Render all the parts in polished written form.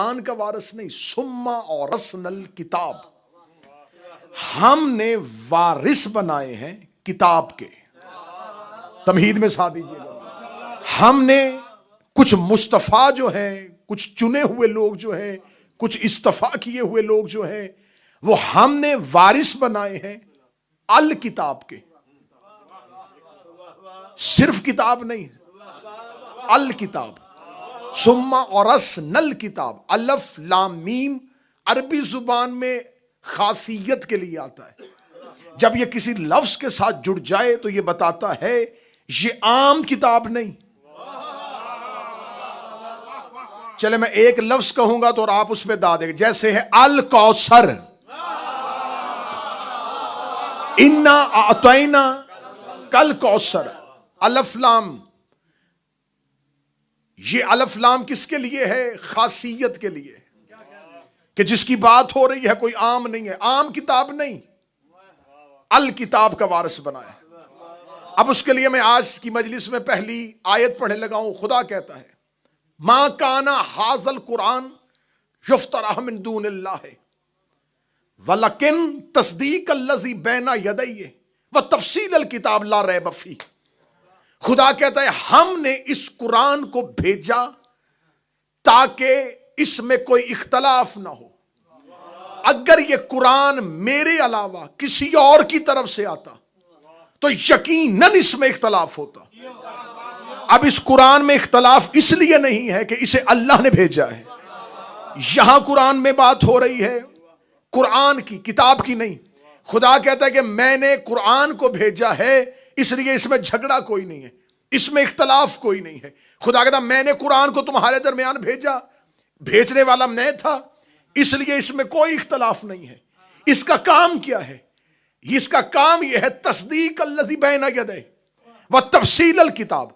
कुरान का वारिस नहीं, सुम्मा और रसनल किताब, हमने वारिस बनाए हैं किताब के। तमहीद में साथ दीजिएगा, हमने कुछ मुस्तफा जो हैं, कुछ चुने हुए लोग जो हैं, कुछ इस्तफा किए हुए लोग जो हैं, वो हमने वारिस बनाए हैं अल किताब के। सिर्फ किताब नहीं, अल किताब, सुम्मा और रसनल किताब। अलफ लाम मीम अरबी जुबान में खासियत के लिए आता है। जब यह किसी लफ्ज के साथ जुड़ जाए तो यह बताता है ये आम किताब नहीं। चले मैं एक लफ्ज कहूंगा तो और आप उसमें दा देंगे, जैसे है अल कौसर, इन्ना आतैना कल कौसर। अलफ लाम, ये अलफ लाम किसके लिए है? खासियत के लिए, कि जिसकी बात हो रही है कोई आम नहीं है, आम किताब नहीं, अल किताब का वारिस बनाया। अब उसके लिए मैं आज की मजलिस में पहली आयत पढ़ने लगा हूं। खुदा कहता है मा काना हाजल कुरान युफ्तरा मिन दूनिल्लाह वलकिन तस्दीक अल्लज़ी बैना यदैहि व तफसील अल किताब ला रैब फीह। खुदा कहता है हमने इस कुरान को भेजा ताकि इसमें कोई इख्तलाफ ना हो। अगर यह कुरान मेरे अलावा किसी और की तरफ से आता तो यकीनन इसमें इख्तलाफ होता। अब इस कुरान में इख्तलाफ इसलिए नहीं है कि इसे अल्लाह ने भेजा है। यहां कुरान में बात हो रही है कुरान की, किताब की नहीं। खुदा कहता है कि मैंने कुरान को भेजा है इसलिए इसमें झगड़ा कोई नहीं है, इसमें इख्तलाफ कोई नहीं है। खुदा कहता मैंने कुरान को तुम्हारे दरमियान भेजा, भेजने वाला मैं था, इसलिए इसमें कोई इख्तलाफ नहीं है। इसका काम क्या है? इसका काम यह है तस्दीक अल्लज़ी बैना यदैहि व तफसील अल किताब।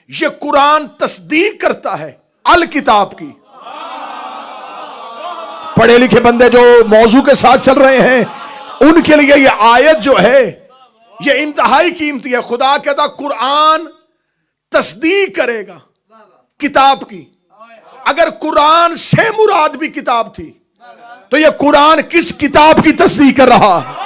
यह कुरान तस्दीक करता है अल किताब की। पढ़े लिखे बंदे जो मौजू के साथ चल रहे हैं उनके लिए यह आयत जो है यह इंतहाई कीमती है। खुदा कहता कुरान तस्दीक करेगा किताब की। अगर कुरान से मुराद भी किताब थी तो यह कुरान किस किताब की तस्दीक कर रहा है?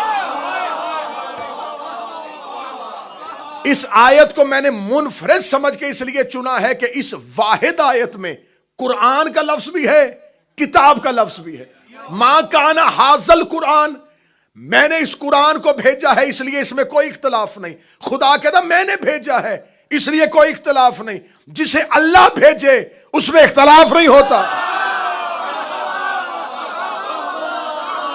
इस आयत को मैंने मुनफरिद समझ के इसलिए चुना है कि इस वाहिद आयत में कुरान का लफ्ज भी है, किताब का लफ्ज भी है। मा काना हाजल कुरान, मैंने इस कुरान को भेजा है इसलिए इसमें कोई इख्तलाफ नहीं। खुदा कहता मैंने भेजा है इसलिए कोई इख्तलाफ नहीं। जिसे अल्लाह भेजे उसमें इख्तलाफ नहीं होता।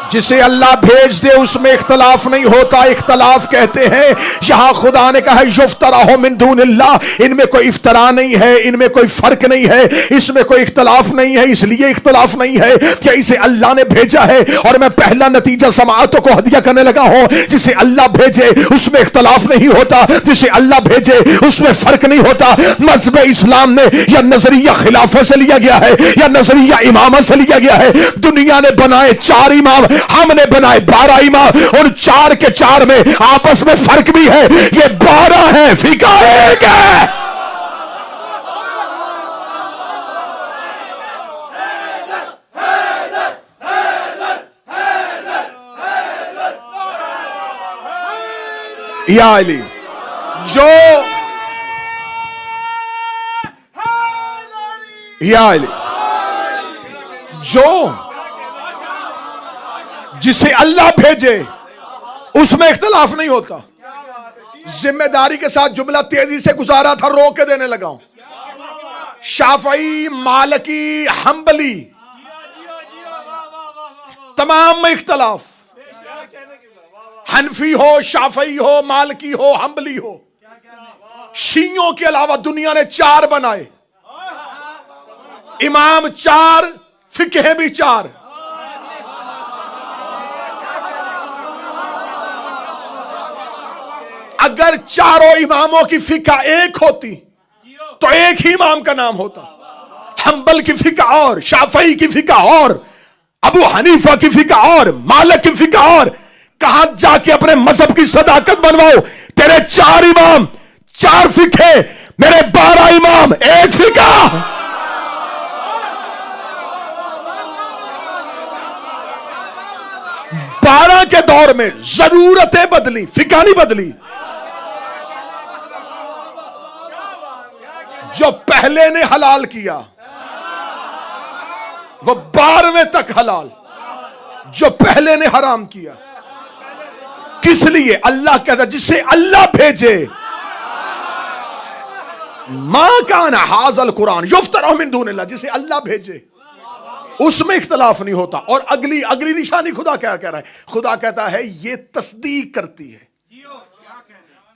जिसे अल्लाह भेज दे उसमें इख्तलाफ नहीं होता। इख्तलाफ कहते हैं यहां खुदा ने कहा युफ्तरा मिन दूनिल्लाह, इनमें कोई इफ्तरा नहीं है, इनमें कोई फर्क नहीं है, इसमें कोई इख्तलाफ नहीं है। इसलिए इख्तलाफ नहीं है कि इसे अल्लाह ने भेजा है। और मैं पहला नतीजा समाअतों को हदिया करने लगा हूं, जिसे अल्लाह भेजे उसमें इख्तलाफ नहीं होता, जिसे अल्लाह भेजे उसमें फर्क नहीं होता। मज़हब इस्लाम ने या नजरिया खिलाफत से लिया गया है या नजरिया इमामत से लिया गया है। दुनिया ने बनाए 4 इमाम, हमने बनाए 12 इमाम। और 4 के 4 में आपस में फर्क भी है। ये 12 है, फिका एक है। या अली जो या अली जो जिसे अल्लाह भेजे उसमें इख्तलाफ नहीं होता। जिम्मेदारी के साथ जुमला तेजी से गुजारा था, रोक के देने लगा हूं। शाफई, मालिकी, हम्बली, तमाम में इख्तलाफ। हनफी हो, शाफई हो, मालिकी हो, हम्बली हो। शियों के अलावा दुनिया ने 4 बनाए, इमाम 4, फिक्ह भी 4। अगर चारों इमामों की फिका एक होती तो एक ही इमाम का नाम होता। हम्बल की फिका और, शाफई की फिका और, अबू हनीफा की फिका और, मालिक की फिका और। कहां जाके अपने मजहब की सदाकत बनवाओ? तेरे 4 इमाम, 4 फिके, मेरे 12 इमाम, 1 फिका। 12 के दौर में जरूरतें बदली, फिका नहीं बदली। जो पहले ने हलाल किया वो 12वें तक हलाल, जो पहले ने हराम किया। किस लिए? अल्लाह कहता जिसे अल्लाह भेजे। मां कान हाजल कुरान युफ्तरा मिन दूनिल्लाह, जिसे अल्लाह भेजे उसमें इख्तलाफ नहीं होता। और अगली निशानी खुदा क्या कह रहा है? खुदा कहता है ये तस्दीक करती है।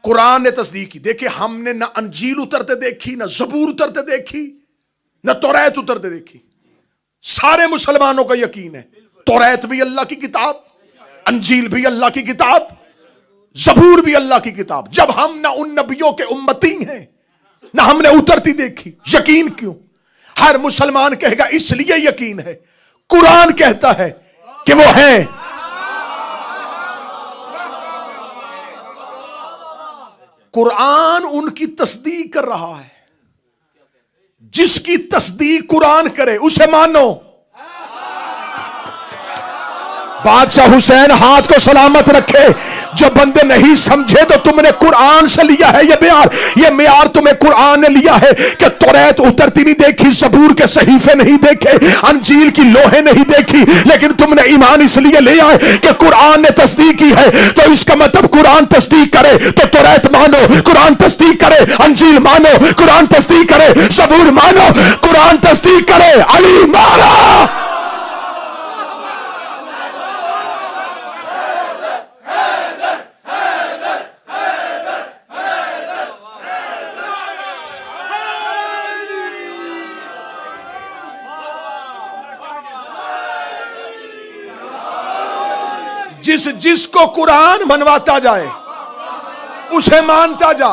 कुरान ने तस्दीक की। देखिए हमने ना अंजील उतरते देखी, ना जबूर उतरते देखी, ना तौरात उतरते देखी। सारे मुसलमानों का यकीन है तौरात भी अल्लाह की किताब, अंजील भी अल्लाह की किताब, जबूर भी अल्लाह की किताब। जब हम ना उन नबियों के उम्मती हैं ना हमने उतरती देखी, यकीन क्यों? हर मुसलमान कहेगा इसलिए यकीन है, कुरान कहता है कि वो है। कुरान उनकी तस्दीक कर रहा है। जिसकी तस्दीक कुरान करे उसे मानो। बादशाह हुसैन हाथ को सलामत रखे। जो बंदे नहीं समझे तो तुमने कुरान से लिया है ये मियार तुम्हें कुरान ने लिया है कि तौरात उतरती नहीं देखी, जबूर के सहीफे नहीं देखे, अंजील की लोहे नहीं देखी, लेकिन तुमने ईमान इसलिए ले आए कि कुरान ने तस्दीक की है। तो इसका मतलब कुरान तस्दीक करे तो तौरात मानो, कुरान तस्दीक करे अंजील मानो, कुरान तस्दीक करे जबूर मानो, कुरान तस्दीक करे अली मारा। जिसको कुरान मनवाता जाए उसे मानता जा।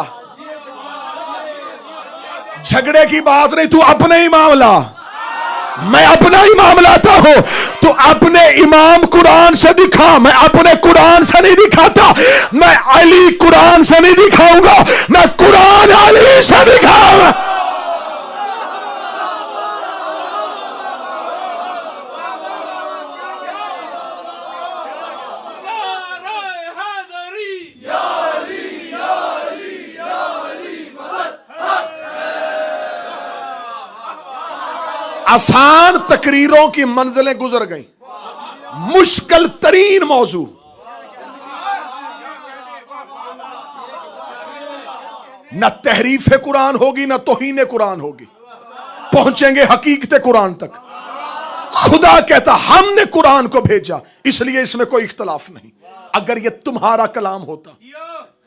झगड़े की बात नहीं, तू अपने ही मामला, मैं अपना ही मामलाता हूं। तू अपने इमाम कुरान से दिखा, मैं अपने कुरान से नहीं दिखाता। मैं अली कुरान से नहीं दिखाऊंगा, मैं कुरान अली से दिखाऊंगा। आसान तकरीरों की मंजिलें गुजर गई, मुश्किल तरीन मौजू न तहरीफ कुरान होगी न तौहीन कुरान होगी, पहुंचेंगे हकीकत कुरान तक। खुदा कहता हमने कुरान को भेजा इसलिए इसमें कोई इख्तलाफ नहीं। अगर ये तुम्हारा कलाम होता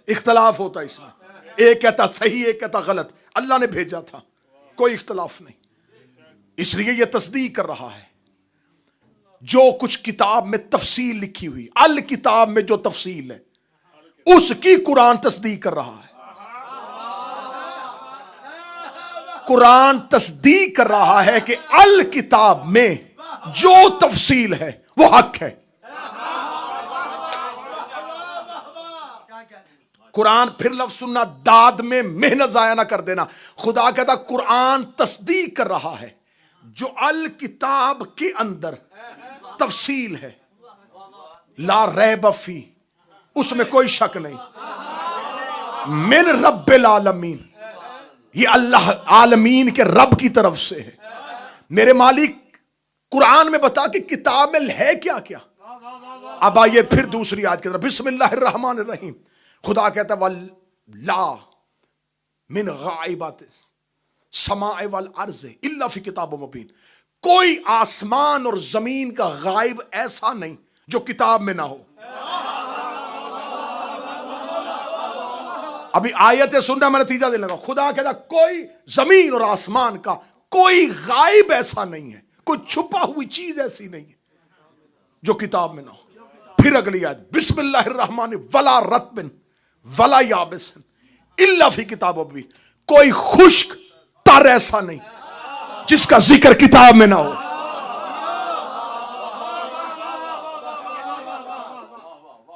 इख्तलाफ होता इसमें, एक कहता सही एक कहता गलत। अल्लाह ने भेजा था, कोई इख्तलाफ नहीं। इसलिए यह तस्दीक कर रहा है जो कुछ किताब में तफसील लिखी हुई, अल किताब में जो तफसील है उसकी कुरान तस्दीक कर रहा है। कुरान तस्दीक कर रहा है कि अल किताब में जो तफसील है वो हक है। कुरान, फिर लफ्ज सुनना, दाद में मेहनत जाया ना कर देना। खुदा कहता कुरान तस्दीक कर रहा है जो अल किताब के अंदर तफसील है, ला रैब फी, उसमें कोई शक नहीं। मिन रब्बिल आलमीन, ये अल्लाह आलमीन के रब की तरफ से है। मेरे मालिक कुरान में बता कि किताब में है क्या क्या। अब आइए फिर दूसरी आयत की तरफ, बिस्मिल्लाहिर्रहमानिर्रहीम। खुदा कहता वल्ला मिन गाइबात समाए वल अर्ज़े इल्ला फी किताब मुबीन। कोई आसमान और जमीन का गायब ऐसा नहीं जो किताब में ना हो। अभी आयतें सुनना मैं नतीजा देने लगा। खुदा कहता कोई जमीन और आसमान का कोई गायब ऐसा नहीं है, कोई छुपा हुई चीज ऐसी नहीं है जो किताब में ना हो। फिर अगली आयत, बिस्मिल्लाहिर्रहमान वला रत्बिन वला याबिसिन इल्ला फी किताब मुबीन। कोई खुश्क तर ऐसा नहीं जिसका जिक्र किताब में ना हो।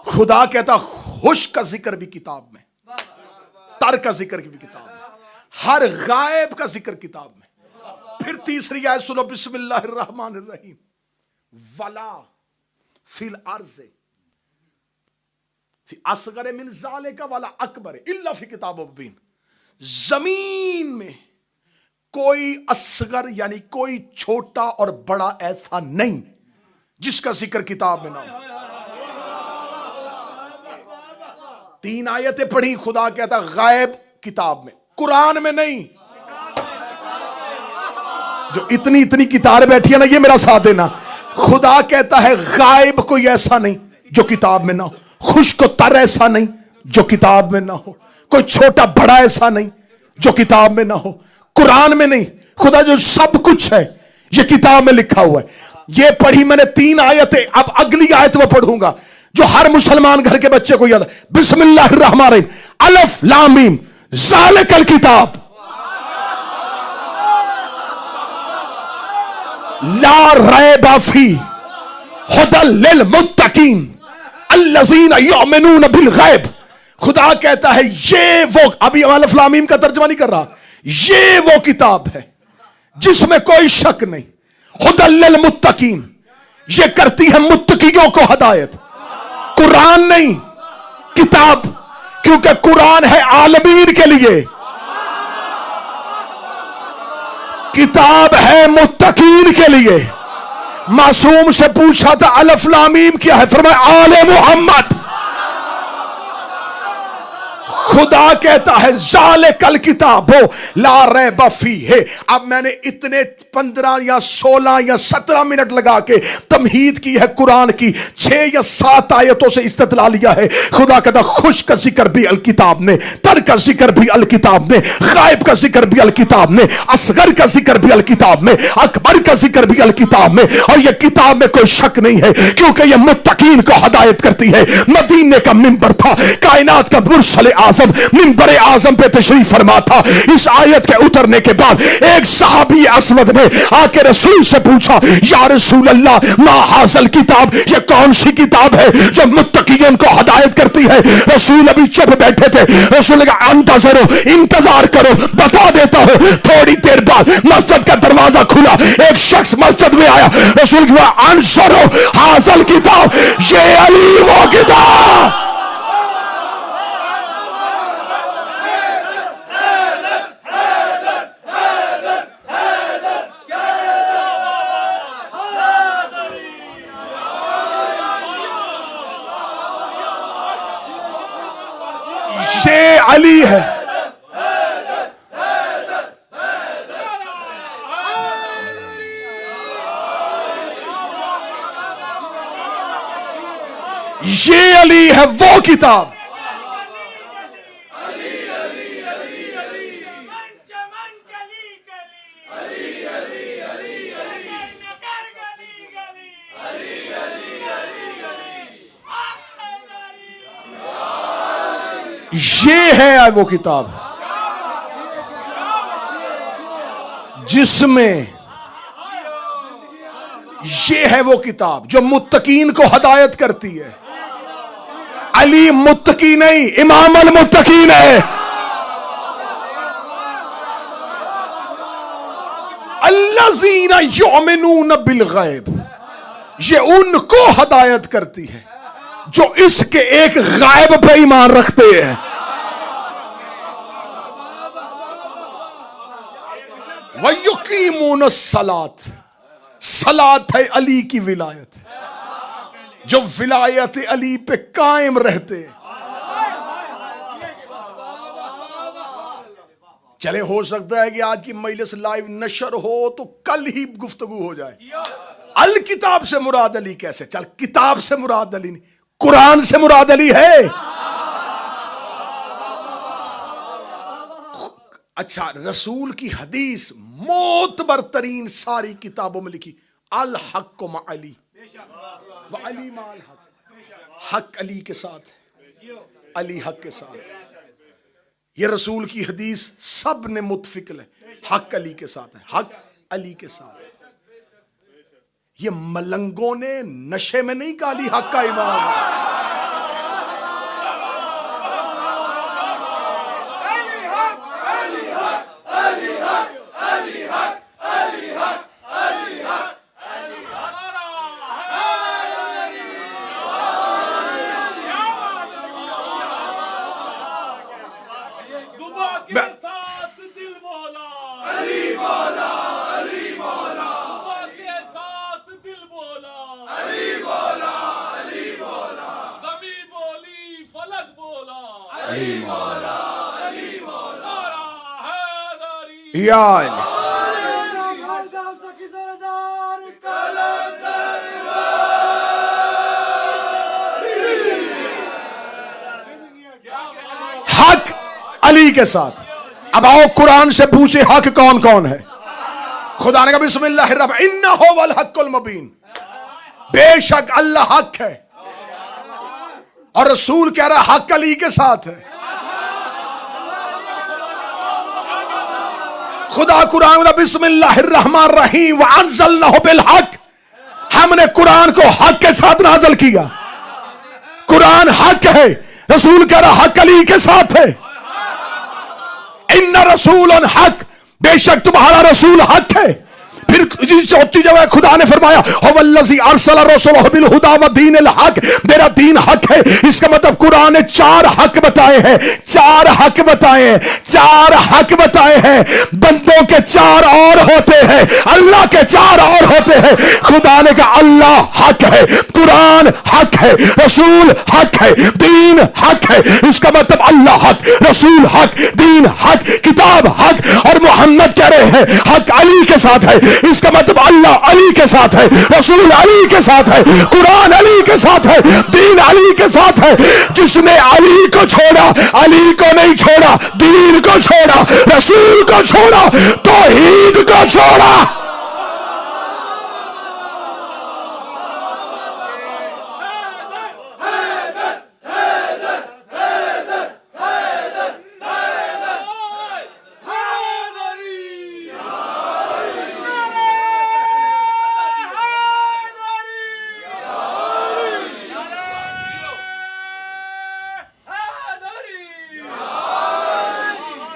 खुदा कहता खुश्क का जिक्र भी किताब में, तर का जिक्र भी किताब में, हर गायब का जिक्र किताब में। फिर तीसरी आयत सुनो, बिस्मिल्लाहिर्रहमानिर्रहीम वला फिल अर्ज़ फी असगर मिन ज़ालिका वाला अकबर इल्ला फी किताब मुबीन। जमीन में कोई असगर यानी कोई छोटा और बड़ा ऐसा नहीं जिसका जिक्र किताब में ना हो। 3 आयतें पढ़ी, खुदा कहता गायब किताब में, कुरान में नहीं। जो इतनी इतनी किताबें बैठी है ना, ये मेरा साथ देना। खुदा कहता है गायब कोई ऐसा नहीं जो किताब में ना हो, खुश्क तर ऐसा नहीं जो किताब में ना हो, कोई छोटा बड़ा ऐसा नहीं जो किताब में ना हो, कुरान में नहीं। खुदा जो सब कुछ है ये किताब में लिखा हुआ है। ये पढ़ी मैंने 3 आयतें, अब अगली आयत में पढ़ूंगा जो हर मुसलमान घर के बच्चे को याद है। बिस्मिल्लाहिर्रहमानिर्रहीम, अलिफ लाम मीम ज़ालिकल किताब ला रैब फी हुदल लिल मुत्तकीन अल्लज़ीना युमिनून बिल गैब। खुदा कहता है ये वो, अभी अलिफ लाम मीम का तर्जुमा नहीं कर रहा, ये वो किताब है जिसमें कोई शक नहीं। हुदल लिल मुत्तकीन, ये करती है मुत्तकियों को हदायत। कुरान नहीं, किताब, क्योंकि कुरान है आलमीन के लिए, किताब है मुत्तकीन के लिए। मासूम से पूछा था अलिफ लाम मीम क्या है, फरमाया आले मोहम्मद। खुदा कहता है ज़ालिकल किताबो ला रैब फीह। अब मैंने इतने 15 या 16 या 17 मिनट लगा के तमहीद की है कुरान की, 6 या 7 आयतों से इस्तेदलाल लिया है। खुदा कहता खुश का जिक्र भी अल किताब ने, तर का जिक्र भी अल किताब ने, गायब का जिक्र भी अल किताब ने, असगर का जिक्र भी अल किताब में, अकबर का जिक्र भी अल किताब में। और यह किताब में कोई शक नहीं है क्योंकि यह मुत्तकीन को हदायत करती है। मदीने का मिंबर था, कायनात का मुरसल आज़म मिंबर आज़म पे तशरीफ फरमा था। इस आयत के उतरने के बाद एक सहाबी असवद ने आके रसूल से पूछा, या रसूल अल्लाह मा हाज़ल किताब, ये कौन सी किताब है जो मुत्तकीन को हदायत करती है। रसूल अभी चुप बैठे थे। रसूल ने कहा अंतज़रो, इंतजार करो, बता देता हूं। थोड़ी देर बाद मस्जिद का दरवाजा खुला, एक शख्स मस्जिद में आया। रसूल की अंसरो हाज़ल किताब, ये अली वो किताब। ये अली है। ये अली है वो किताब। ये है वो किताब जिसमें, ये है वो किताब जो मुत्तकीन को हदायत करती है। अली मुत्तकी नहीं, इमाम अल मुत्तकीन है। अल्लज़ीना युमिनून बिल गैब, ये उनको हदायत करती है जो इसके एक गायब पे ईमान रखते हैं। वयुकीमून सलात, सलात है अली की विलायत, जो विलायत अली पे कायम रहते हैं। चले हो सकता है कि आज की मजलिस लाइव नशर हो तो कल ही गुफ्तगू हो जाए। अल किताब से मुराद अली कैसे? चल किताब से मुराद अली नहीं, कुरान से मुराद अली है। अच्छा, रसूल की हदीस मोतबर तरीन सारी किताबों में लिखी, अल हक मा अली व अली माल हक, हक अली के साथ, अली हक के साथ। ये रसूल की हदीस सब ने मुत्फिक है, हक अली के साथ है, हक अली के साथ। ये मलंगों ने नशे में नहीं कहा अली हक का इमाम है। या हक अली के साथ। अब आओ कुरान से पूछे हक कौन कौन है। खुदा ने कहा बिस्मिल्लाहिर्रहमानिर्रहीम इन्नहु वल हक्कुल मुबीन, बेशक अल्लाह हक है। और रसूल कह रहा हक अली के साथ है। खुदा कुरान में बिस्मिल्लाहिर्रहमानिर्रहीम व अंज़लनाहु बिल हक, हमने कुरान को हक के साथ नाज़िल किया। कुरान हक है, रसूल कह रहा हक अली के साथ है। इन्ना रसूलन हक, बेशक तुम्हारा रसूल हक है। फिर चौथी जगह खुदा ने फरमाया हुवल्लज़ी अरसला रसूलहु बिल हुदा व दीनिल हक, मेरा दीन हक है। इसका मतलब कुरान ने चार हक बताए हैं, चार हक बताए हैं, चार हक बताए हैं। बंदों के चार और होते हैं, अल्लाह के चार और होते हैं। खुदा ने कहा अल्लाह हक है, कुरान हक है, रसूल हक है, दीन हक है। इसका मतलब अल्लाह हक, रसूल हक, दीन हक, किताब हक। और मोहम्मद कह रहे हैं हक अली के साथ है। इसका मतलब अल्लाह अली के साथ है, रसूल अली के साथ है, कुरान अली के साथ है, दीन अली के साथ है। जिसने अली को छोड़ा, अली को नहीं छोड़ा, दीन को छोड़ा, रसूल को छोड़ा, तौहीद को छोड़ा।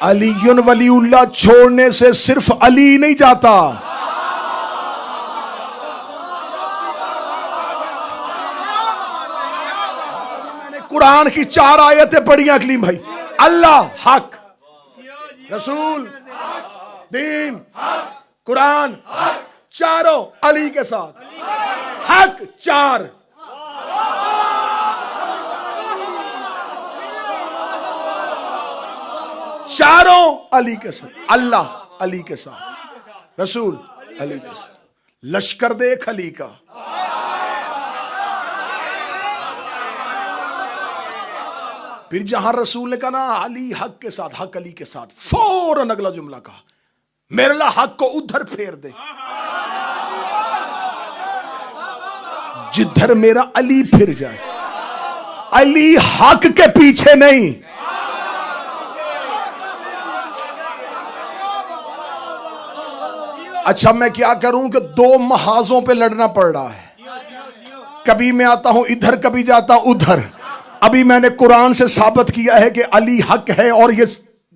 अलीयुन वलीउल्लाह छोड़ने से सिर्फ अली नहीं जाता। मैंने कुरान की चार आयतें पढ़ी अकलीम भाई। अल्लाह हक, रसूल दीन कुरान चारों अली के साथ। हक चार, चारों अली के साथ। अल्लाह अली के साथ, रसूल अली के साथ, लश्कर देख अली का। फिर जहां रसूल ने कहा ना अली हक के साथ, हक अली के साथ, फौरन अगला जुमला कहा मेरे ला हक को उधर फेर दे, जिधर मेरा अली फिर जाए। अली हक के पीछे नहीं। अच्छा मैं क्या करूं कि दो महाजों पे लड़ना पड़ रहा है। कभी मैं आता हूं इधर, कभी जाता हूं उधर। अभी मैंने कुरान से साबित किया है कि अली हक है, और ये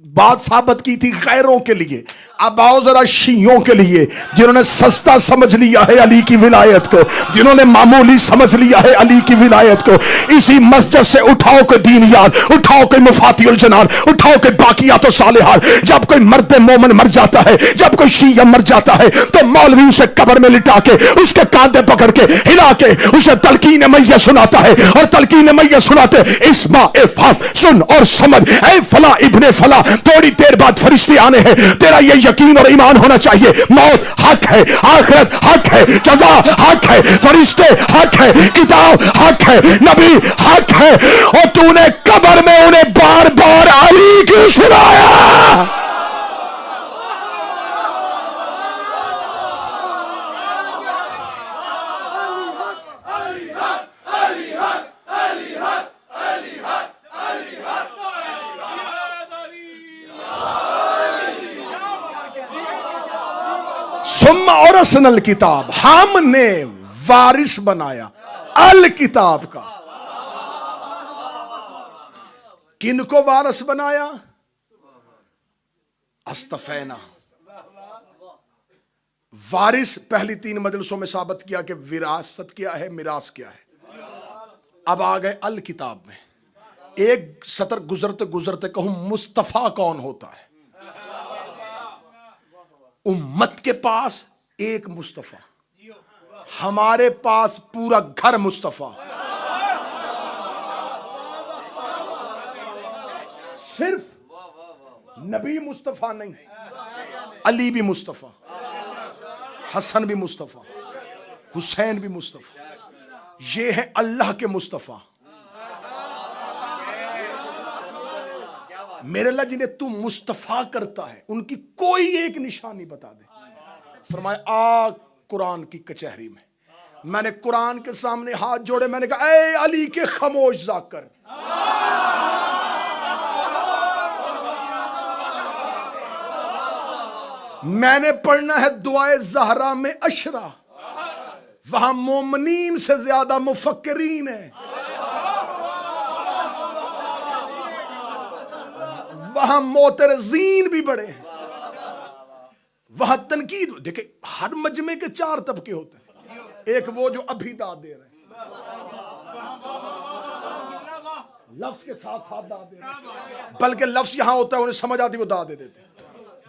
बात साबित की थी गैरों के लिए। अब आओ जरा शियों के लिए, जिन्होंने सस्ता समझ लिया है अली की विलायत को, जिन्होंने मामूली समझ लिया है अली की विलायत को। इसी मस्जिद से उठाओ के दीन यार, उठाओ के मुफातियुल जनान, उठाओ के बाकियात सालिहात। जब कोई मर्द मोमन मर जाता है, जब कोई शिया मर जाता है, तो मौलवी उसे कब्र में लिटा के, उसके कांधे पकड़ के हिला के उसे तलकीन मैया सुनाता है। और तलकीन मैया सुनाते इस्मा ए फाम, सुन और समझ, ए फला इब्ने फला, थोड़ी देर बाद फरिश्ते आने हैं। तेरा ये यकीन और ईमान होना चाहिए, मौत हक है, आखिरत हक है, जज़ा हक है, फरिश्ते हक है, किताब हक है, नबी हक है। और तूने कब्र में उन्हें बार बार अली क्यों सुनाया? सुम्मा और असनल किताब, हमने वारिस बनाया अल किताब का। किनको वारिस बनाया? अस्तफैना। वारिस पहली 3 मजलिसों में साबित किया कि विरासत क्या है, मिरास क्या है। अब आ गए अल किताब में। एक सतर गुजरते गुजरते कहूं मुस्तफा कौन होता है। उम्मत के पास एक मुस्तफा, हमारे पास पूरा घर मुस्तफा। नबी मुस्तफा नहीं, अली भी मुस्तफा, हसन भी मुस्तफा, हुसैन भी मुस्तफा। ये है अल्लाह के मुस्तफा। मेरे अल्लाह जिन्हें तू मुस्तफा करता है उनकी कोई एक निशानी बता दे। फरमाया आ कुरान की कचहरी में। मैंने कुरान के सामने हाथ जोड़े, मैंने कहा ए अली के खामोश जाकर, मैंने पढ़ना है दुआए ज़हरा में अशरा, वहां मोमिनीन से ज्यादा मुफक्किरीन है, वहां मोतरजीन भी बड़े हैं, वहां तनकीद। देखे हर मजमे के 4 तबके होते हैं। एक वो जो अभी दाद दे रहे हैं, लफ्ज के साथ साथ दाद दे रहे हैं, बल्कि लफ्ज यहां होता है उन्हें समझ आती वो दाद दे देते हैं।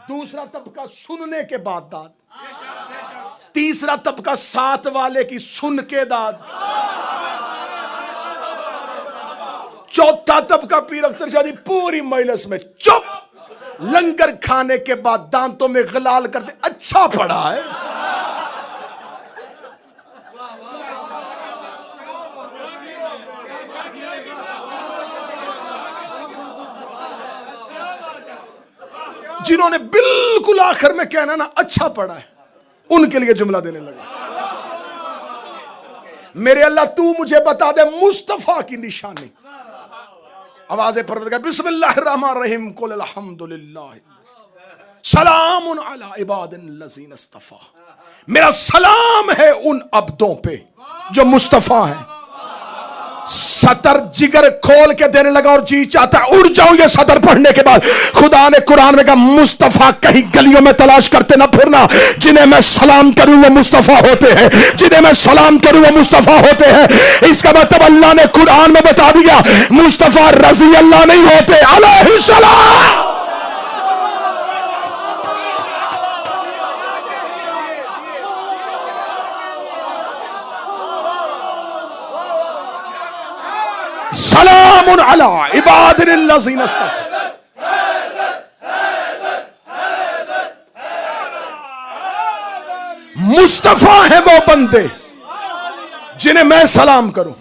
दूसरा तबका सुनने के बाद दाद, तीसरा तबका साथ वाले की सुन के दाद, चौथा तबका पीर अख्तर शाह जी पूरी मजलिस में चुप, लंगर खाने के बाद दांतों में गलाल करते अच्छा पड़ा है। जिन्होंने बिल्कुल आखिर में कहना ना अच्छा पड़ा है, उनके लिए जुमला देने लगे। मेरे अल्लाह तू मुझे बता दे मुस्तफा की निशानी। आवाज़ें परवरदिगार बिस्मिल्लाहिर्रहमानिर्रहीम कुल अल्हम्दुलिल्लाह सलामुन अला इबादिल्लज़ीना इस्तफ़ा। मेरा सलाम है उन अब्दों पे जो मुस्तफा हैं। सतर जिगर खोल के देने लगा और जी चाहता है उड़ जाऊं ये सतर पढ़ने के बाद। खुदा ने कुरान में कहा मुस्तफा कहीं गलियों में तलाश करते ना फिरना, जिन्हें मैं सलाम करूं वो मुस्तफा होते हैं, जिन्हें मैं सलाम करूं वो मुस्तफा होते हैं। इसका मतलब अल्लाह ने कुरान में बता दिया मुस्तफा रजी अल्लाह नहीं होते, अलैहिस्सलाम। सलामुन अला इबादिल्लज़ीना इस्तफ़ा। मुस्तफा है वो बंदे जिन्हें मैं सलाम करूं।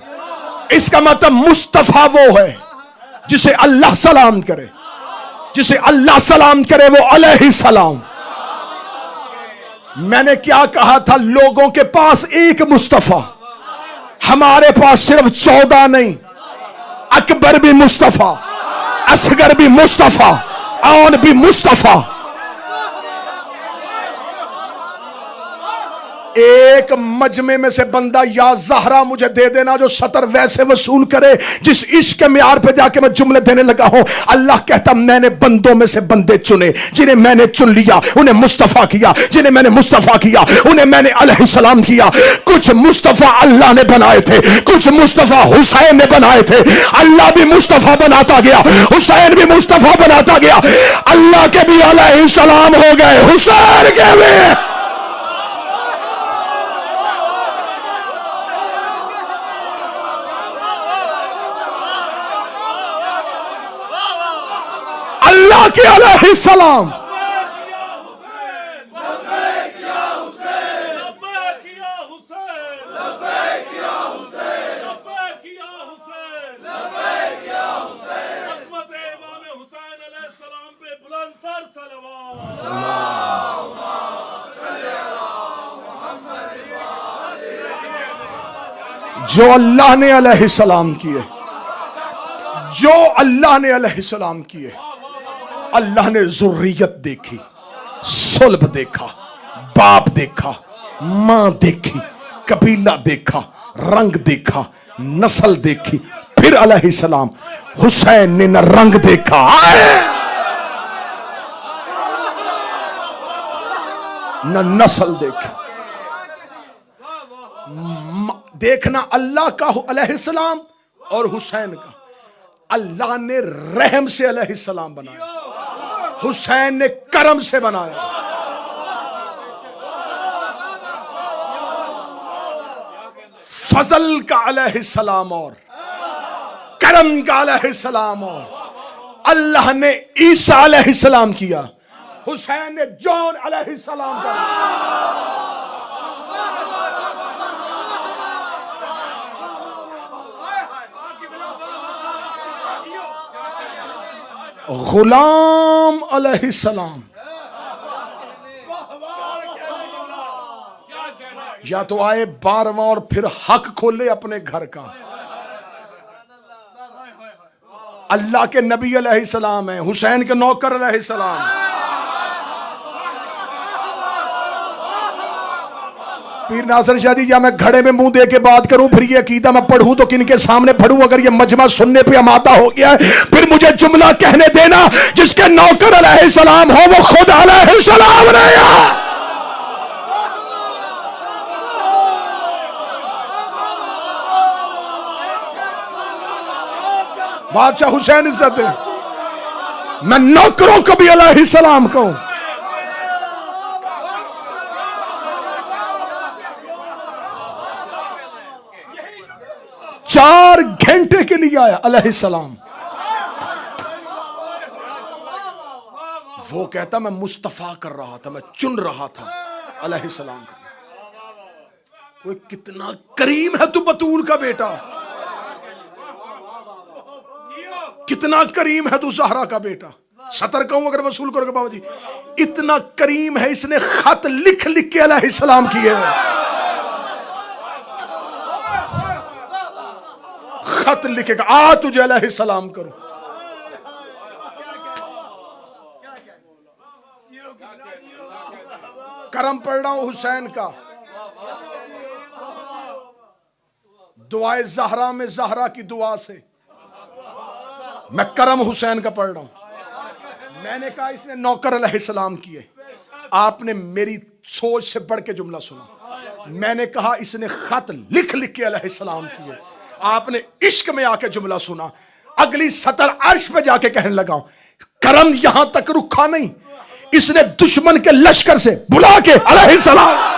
इसका मतलब मुस्तफा वो है जिसे अल्लाह सलाम करे, जिसे अल्लाह सलाम करे वो अलैहिस्सलाम। मैंने क्या कहा था, लोगों के पास एक मुस्तफा, हमारे पास सिर्फ 14 नहीं, अकबर भी मुस्तफा, असगर भी मुस्तफा, आन भी मुस्तफा। एक मजमे में से बंदा या ज़हरा मुझे दे देना जो सतर वैसे वसूल करे जिस इश्क के मियार पे जाके मैं जुमले देने लगा हूं। अल्लाह कहता मैंने बंदों में से बंदे चुने, जिन्हें मैंने चुन लिया उन्हें मुस्तफा किया, जिन्हें मैंने मुस्तफा किया उन्हें मैंने अलैहिस्सलाम किया। कुछ मुस्तफा अल्लाह ने बनाए थे, कुछ मुस्तफा हुसैन ने बनाए थे। अल्लाह भी मुस्तफा बनाता गया, हुसैन भी मुस्तफा बनाता गया। अल्लाह के भी अलैहिस्सलाम हो गए, हुसैन के भी। अल्लाह के अलैहिस्सलाम। जो अल्लाह ने अलैहिस्सलाम किए, जो अल्लाह ने अलैहिस्सलाम किए। अल्लाह ने ज़ुर्रियत देखी, सुल्ब देखा, बाप देखा, मां देखी, कबीला देखा, रंग देखा, नस्ल देखी। फिर अलैहिस्सलाम हुसैन ने न रंग देखा न नस्ल देखी। देखना अल्लाह का अलैहिस्सलाम और हुसैन का। अल्लाह ने रहम से अलैहिस्सलाम बनाया, हुसैन ने करम से बनाया। फजल का अलैहिस्सलाम और करम का अलैहिस्सलाम और अल्लाह ने ईसा अलैहिस्सलाम किया, हुसैन ने जॉन अलैहिस्सलाम का। गुलाम अलैहिस्सलाम या तो आए 12वां और फिर हक खोले अपने घर का। अल्लाह के नबी अलैहिस्सलाम है, हुसैन के नौकर अलैहिस्सलाम। पीर नासिर शाह जी, या मैं घड़े में मुंह दे के बात करूं, फिर ये अकीदा मैं पढ़ूं तो किन के सामने पढ़ूं? अगर ये मजमा सुनने पे अमादा हो गया है, फिर मुझे जुमला कहने देना, जिसके नौकर अलैहिस्सलाम हो वो खुद अलैहिस्सलाम नहीं है। बादशाह हुसैन इज्जत है, मैं नौकरों को भी अलैहिस्सलाम कहूं। 4 घंटे के लिए आया अलैहिस्सलाम। वो कहता मैं मुस्तफा कर रहा था, मैं चुन रहा था अलैहिस्सलाम का। वो कितना करीम है तू बतूल का बेटा, कितना करीम है तू ज़हरा का बेटा। सतर कहूं अगर वसूल करोगे बाबा जी, इतना करीम है, इसने खत लिख लिख के अलैहिस्सलाम किए हैं। खत लिखेगा, आ तुझे अलैहिस्सलाम करूं। करम पढ़ रहा हूं हुसैन का, दुआए ज़हरा में ज़हरा की दुआ से मैं करम हुसैन का पढ़ रहा हूं। मैंने कहा इसने नौकर अलैहिस्सलाम किए, आपने मेरी सोच से बढ़ के जुमला सुना। मैंने कहा इसने खत लिख लिख के अलैहिस्सलाम किए, आपने इश्क में आके जुमला सुना। अगली सतर अर्श पे जाके कहने लगा करम यहां तक रुका नहीं, इसने दुश्मन के लश्कर से बुला के अलैहिस्सलाम।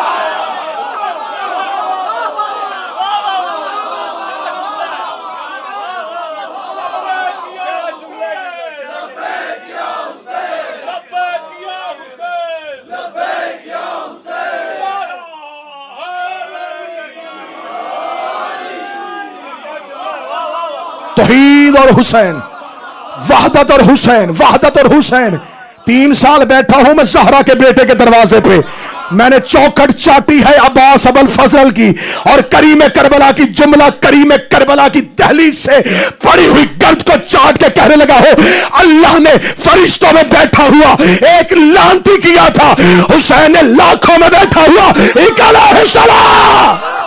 तौहीद और हुसैन, वहदत और हुसैन, वहदत और हुसैन। 3 साल बैठा हूं मैं ज़हरा के बेटे के दरवाजे पे, मैंने चौखट चाटी है अब्बास अबुल फजल की, और करीम करबला की जुमला करीम करबला की दहलीज से पड़ी हुई गर्द को चाट के कहने लगा हो अल्लाह ने फरिश्तों में बैठा हुआ एक लांती किया था, हुसैन ने लाखों में बैठा हुआ एक अलैहिस्सलाम।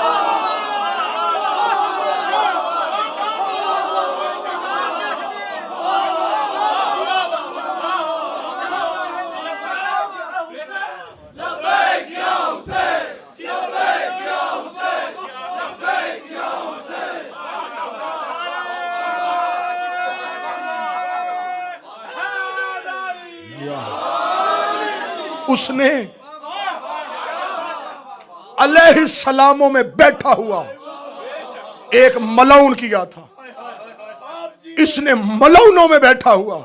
उसने अलैहिस्सलामों में बैठा हुआ एक मलऊन किया था, इसने मलऊनों में बैठा हुआ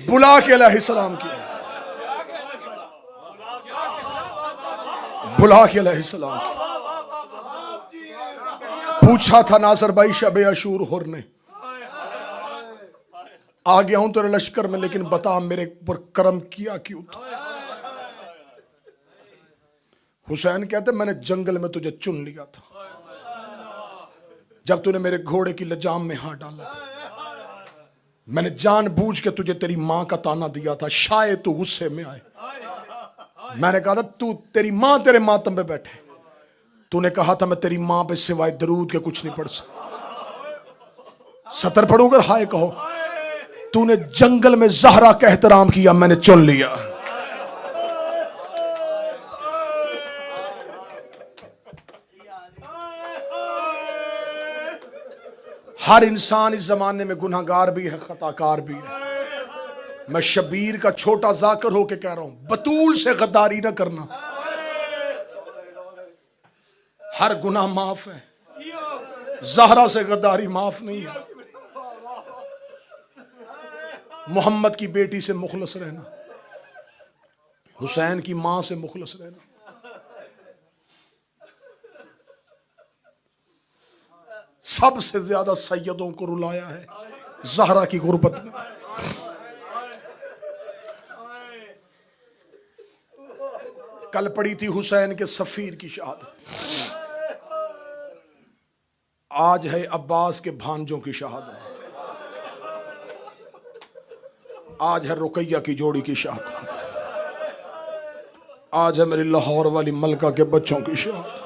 बुला के अलैहिस्सलाम किया, बुला के अलैहिस्सलाम किया। पूछा था नासर भाई शबे अशूर हुर ने, आ गया हूं तेरे लश्कर में, लेकिन बता मेरे पर करम किया क्यों था? हुसैन कहते मैंने जंगल में तुझे चुन लिया था, जब तूने मेरे घोड़े की लजाम में हाथ डाला था, मैंने जानबूझ के तुझे तेरी मां का ताना दिया था, शायद तू गुस्से में आए। मैंने कहा था तू तेरी मां तेरे मातम पे बैठे, तूने कहा था मैं तेरी मां पे सिवाय दरूद के कुछ नहीं पढ़ सकता। सतर पढ़ूंगा हाय कहो, तूने जंगल में ज़हरा का एहतराम किया, मैंने चुन लिया। हर इंसान इस जमाने में गुनहगार भी है, खताकार भी है। मैं शबीर का छोटा जाकर होके कह रहा हूं बतूल से गद्दारी ना करना। हर गुनाह माफ है, ज़हरा से गद्दारी माफ नहीं है। मोहम्मद की बेटी से मुखलस रहना, हुसैन की मां से मुखलस रहना। सबसे ज्यादा सैयदों को रुलाया है ज़हरा की गुर्बत में। कल पड़ी थी हुसैन के सफीर की शहादत, आज है अब्बास के भांजों की शहादत, आज है रुकैया की जोड़ी की शहादत, आज है मेरी लाहौर वाली मलका के बच्चों की शहादत।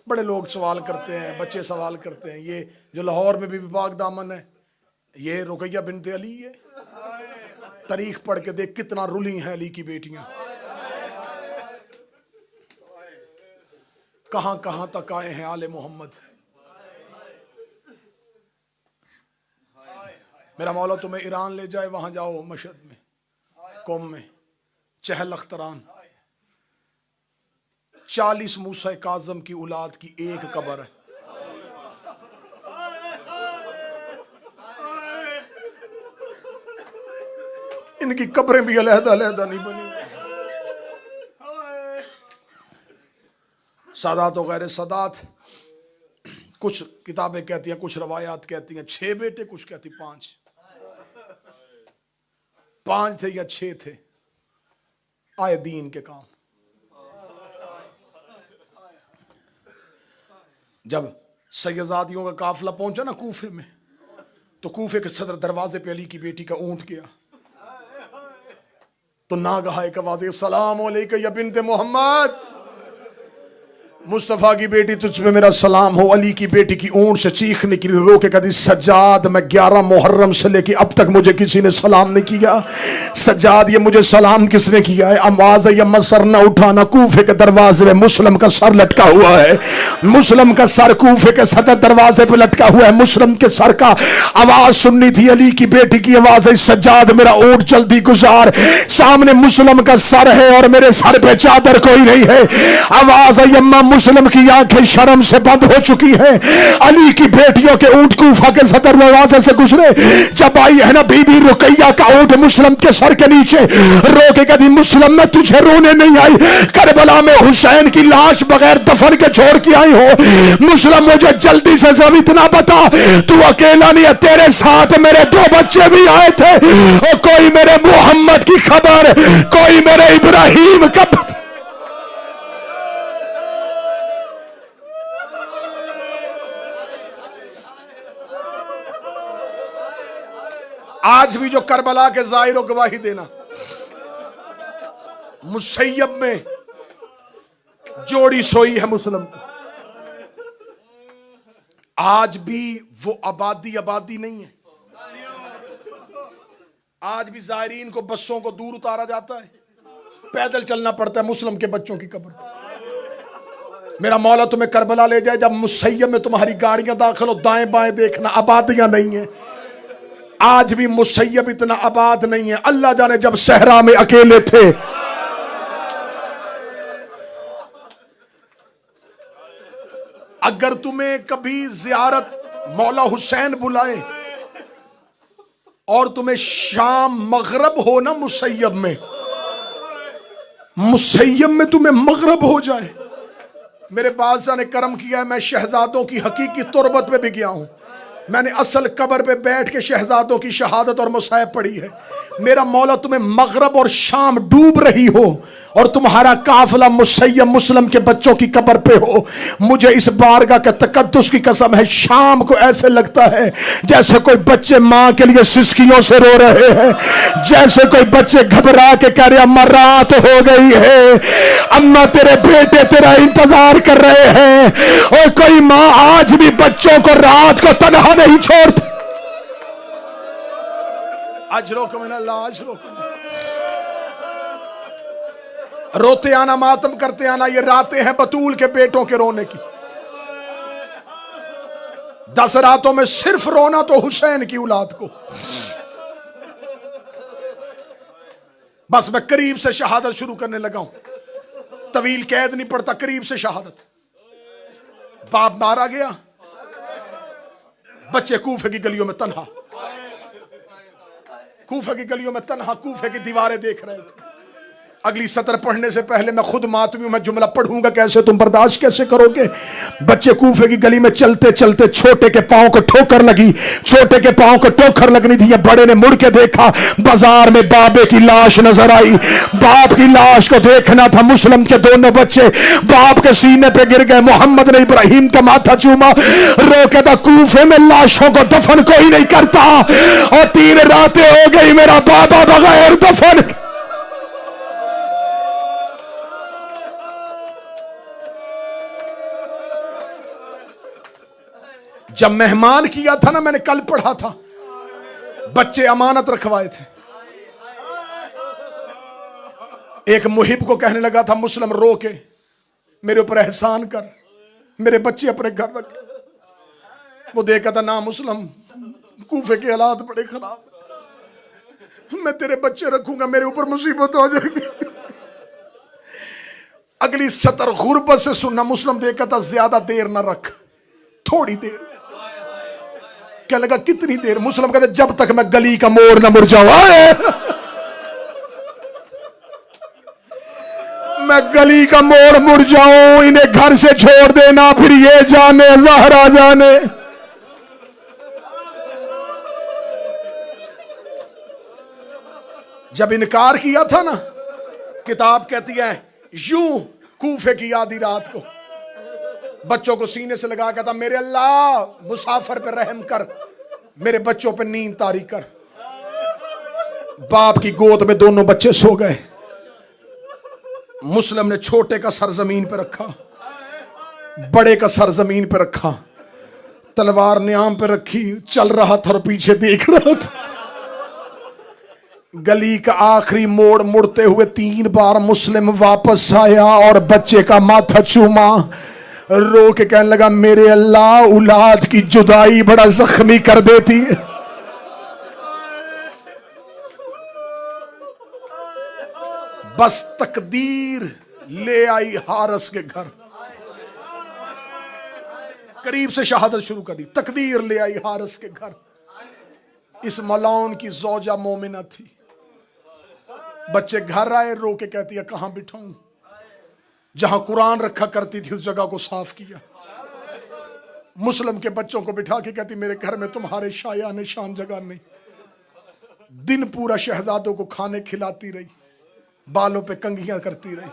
बड़े लोग सवाल करते हैं, बच्चे सवाल करते हैं, ये जो लाहौर में भी पाक दामन है, ये रुकैया बिनते अली है? तारीख पढ़ के देख कितना रुली हैं अली की बेटियां, कहां कहां तक आए हैं आले मोहम्मद। मेरा मौला तुम्हें ईरान ले जाए, वहां जाओ मशहद में, कौम में, चहल अख्तरान, 40 मूसा काज़म की औलाद की एक कब्र है। इनकी कब्रें भी अलहदा अलहदा नहीं बनी। सादात और गैर सादात, कुछ किताबें कहती हैं, कुछ रवायात कहती हैं 6 बेटे, कुछ कहती 5 थे या 6 थे, आए दीन के काम। जब सैयदादियों का काफिला पहुंचा ना कूफे में, तो कूफे के सदर दरवाजे पे अली की बेटी का ऊंट गया, तो नागहा एक आवाज़, सलाम अलैका या बिन्ते मोहम्मद, मुस्तफ़ा की बेटी तुझ पे मेरा सलाम हो। अली की बेटी की ऊंट से चीख निकली, रो के कदी सज्जाद, मैं 11 मुहर्रम से लेके अब तक मुझे किसी ने सलाम नहीं किया। सज्जाद ये मुझे सलाम किसने किया है? आवाज है, यम्मा सर न उठाना, कूफे के दरवाजे में मुस्लिम का सर लटका हुआ है, मुस्लिम का सर कूफे के सदर दरवाजे पे लटका हुआ है। मुस्लिम के सर का आवाज सुननी थी, अली की बेटी की आवाज है, सज्जाद मेरा ऊंट जल्दी गुजार, सामने मुस्लिम का सर है और मेरे सर पे चादर कोई नहीं है। आवाज है, यम्मा मुस्लिम की आंखें शर्म से बंद हो चुकी है। अली की बेटियों के ऊंट कूफा के सदर दरवाजे से गुजरे, जब आई है ना बीबी रुकैया का ऊंट मुस्लिम के सर के नीचे, रो के कहती, मुस्लिम मैं तुझे रोने नहीं आई, करबला में हुसैन की लाश बगैर दफन के छोड़ के आई हो। मुस्लिम मुझे जल्दी से सब इतना बता, तू अकेला नहीं है, तेरे साथ मेरे 2 बच्चे भी आए थे, और कोई मेरे मोहम्मद की खबर, कोई मेरे इब्राहिम का। आज भी जो करबला के जाहिर गवाही देना, मुसैयब में जोड़ी सोई है मुस्लिम, आज भी वो आबादी नहीं है। आज भी जायरीन को बसों को दूर उतारा जाता है, पैदल चलना पड़ता है मुस्लिम के बच्चों की कब्र। मेरा मौला तुम्हें करबला ले जाए, जब मुसैयब में तुम्हारी गाड़ियां दाखिल हो, दाएं बाएं देखना, आबादियां नहीं है। आज भी मुसैयब इतना आबाद नहीं है। अल्लाह जाने जब सहरा में अकेले थे, अगर तुम्हें कभी जियारत मौला हुसैन बुलाए और तुम्हें शाम मगरब हो ना, मुसैयब में तुम्हें मगरब हो जाए, मेरे बादशाह ने करम किया है, मैं शहजादों की हकीकी तुरबत पे भी गया हूं, मैंने असल कब्र पे बैठ के शहजादों की शहादत और मुसाहिब पढ़ी है। मेरा मौला तुम्हें मगरब और शाम डूब रही हो और तुम्हारा काफिला मुसैयब मुस्लिम के बच्चों की कब्र पे हो, मुझे इस बारगाह के तकद्दुस की कसम है, शाम को ऐसे लगता है जैसे कोई बच्चे मां के लिए सिसकियों से रो रहे हैं, जैसे कोई बच्चे घबरा के कह रहे अम्मा रात हो गई है, अम्मा तेरे बेटे तेरा इंतजार कर रहे हैं। और कोई मां आज भी बच्चों को रात को तन्हा नहीं छोड़ती। अजरोकुम मिनल्लाह, अजरोकुम। रोते आना, मातम करते आना, ये रातें हैं बतूल के बेटों के रोने की। 10 रातों में सिर्फ रोना तो हुसैन की औलाद को। बस मैं करीब से शहादत शुरू करने लगा हूं। तवील कैद नहीं पड़ता, करीब से शहादत। बाप मारा गया, बच्चे कूफे की गलियों में तन्हा, कूफे की गलियों में तन्हा, कूफे की दीवारें देख रहे थे। अगली सत्र पढ़ने से पहले मैं खुद मातमी हूं, मैं जुमला पढ़ूंगा कैसे, तुम बर्दाश्त कैसे करोगे। बच्चे कूफे की गली में चलते चलते छोटे के पांव को ठोकर लगी, छोटे के पांव को ठोकर लगनी थी। ये बड़े ने मुड़ के देखा, बाजार में बाबे की लाश नजर आई। बाप की लाश को देखना था। मुस्लिम के दोनों बच्चे बाप के सीने पे गिर गए। मोहम्मद ने इब्राहिम का माथा चूमा, रोके था कूफे में लाशों को दफन कोई नहीं करता, और 3 रातें हो गई मेरा बाबा बगैर दफन। जब मेहमान किया था ना, मैंने कल पढ़ा था, बच्चे अमानत रखवाए थे। एक मुहिब को कहने लगा था, मुस्लिम रो के मेरे ऊपर एहसान कर, मेरे बच्चे अपने घर रख। वो देखा था, ना मुस्लिम, कूफे के हालात बड़े खराब, मैं तेरे बच्चे रखूंगा, मेरे ऊपर मुसीबत आ जाएगी। अगली सतर गुर्बत से सुनना। मुस्लिम देखा था, ज्यादा देर ना रख, थोड़ी देर। क्या लगा कितनी देर? मुस्लिम कहते जब तक मैं गली का मोड़ ना मुड़ जाऊं, मैं गली का मोड़ मुड़ जाऊं, इन्हें घर से छोड़ देना, फिर ये जाने ज़हरा जाने। जब इनकार किया था ना, किताब कहती है यूं कूफे की आधी रात को बच्चों को सीने से लगा कहता, मेरे अल्लाह मुसाफिर पे रहम कर, मेरे बच्चों पे नींद तारी कर। बाप की गोद में दोनों बच्चे सो गए। मुस्लिम ने छोटे का सर जमीन पे रखा, बड़े का सर जमीन पे रखा, तलवार न्याम पे रखी, चल रहा था और पीछे देख रहा था। गली का आखिरी मोड़ मुड़ते हुए 3 बार मुस्लिम वापस आया और बच्चे का माथा चूमा, रो के कहने लगा, मेरे अल्लाह औलाद की जुदाई बड़ा जख्मी कर देती है। बस तकदीर ले आई हारस के घर, करीब से शहादत शुरू कर दी। तकदीर ले आई हारस के घर। इस मलाउन की जौजा मोमिना थी। बच्चे घर आए, रो के कहती है, कहां बिठाऊं? जहां कुरान रखा करती थी उस जगह को साफ किया। मुस्लिम के बच्चों को बिठा के कहती, मेरे घर में तुम्हारे शाया निशान जगह नहीं। दिन पूरा शहजादों को खाने खिलाती रही, बालों पे कंघियां करती रही।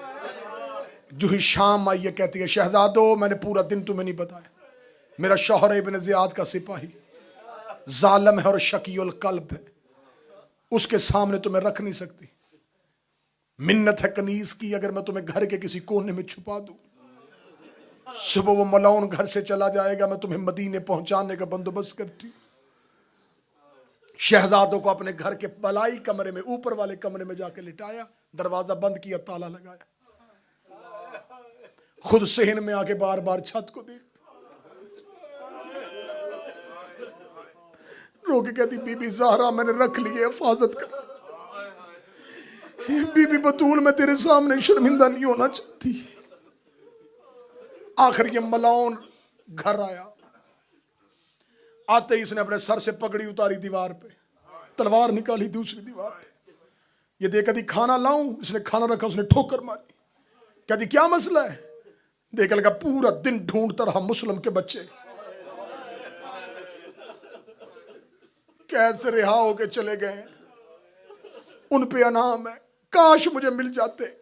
जो ही शाम आई है, कहती है, शहजादों मैंने पूरा दिन तुम्हें नहीं बताया, मेरा शौहर इब्न ज़ियाद का सिपाही जालिम है और शकीउल कल्ब है, उसके सामने तुम्हें रख नहीं सकती। मिन्नत है कनीज की, अगर मैं तुम्हें घर के किसी कोने में छुपा दूं, सुबह वो मलाउन घर से चला जाएगा, मैं तुम्हें मदीने पहुंचाने का बंदोबस्त करती हूं। शहजादों को अपने घर के बलाई कमरे में, ऊपर वाले कमरे में जाके लिटाया, दरवाजा बंद किया, ताला लगाया। खुद सहन में आके बार बार छत को देखता, रो के कहती, बीबी ज़हरा मैंने रख ली है, हिफाजत कर। बीबी बतूल मैं तेरे सामने शर्मिंदा नहीं होना चाहती। आखिर ये मलाउन घर आया। आते ही इसने अपने सर से पगड़ी उतारी, दीवार पे तलवार निकाली, दूसरी दीवार पे। ये देखा थी खाना लाऊं, इसने खाना रखा, उसने ठोकर मारी। कहती क्या मसला है? देख लगा पूरा दिन ढूंढता रहा मुस्लिम के बच्चे, कैद से रिहा होके चले गए, उन पे अनाम है, काश मुझे मिल जाते।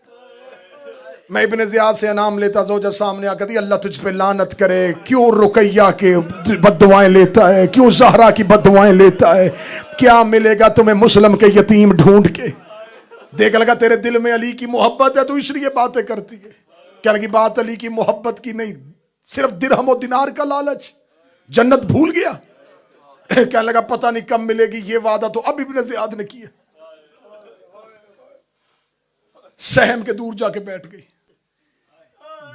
मैं इब्न ज़ियाद से अनाम लेता, ज़ौजा सामने आकर दी, अल्लाह तुझ पे लानत करे, क्यों रुकैया के बद्दुआएं लेता है, क्यों ज़हरा की बद्दुआएं लेता है, क्या मिलेगा तुम्हें मुस्लिम के यतीम ढूंढ के। देख लगा तेरे दिल में अली की मोहब्बत है, तो इसलिए बातें करती है। क्या लगी बात अली की मोहब्बत की नहीं, सिर्फ दिरहम और दिनार का लालच, जन्नत भूल गया। क्या लगा पता नहीं कब मिलेगी, ये वादा तो अब इब्न ज़ियाद ने किया। सहम के दूर जाके बैठ गई।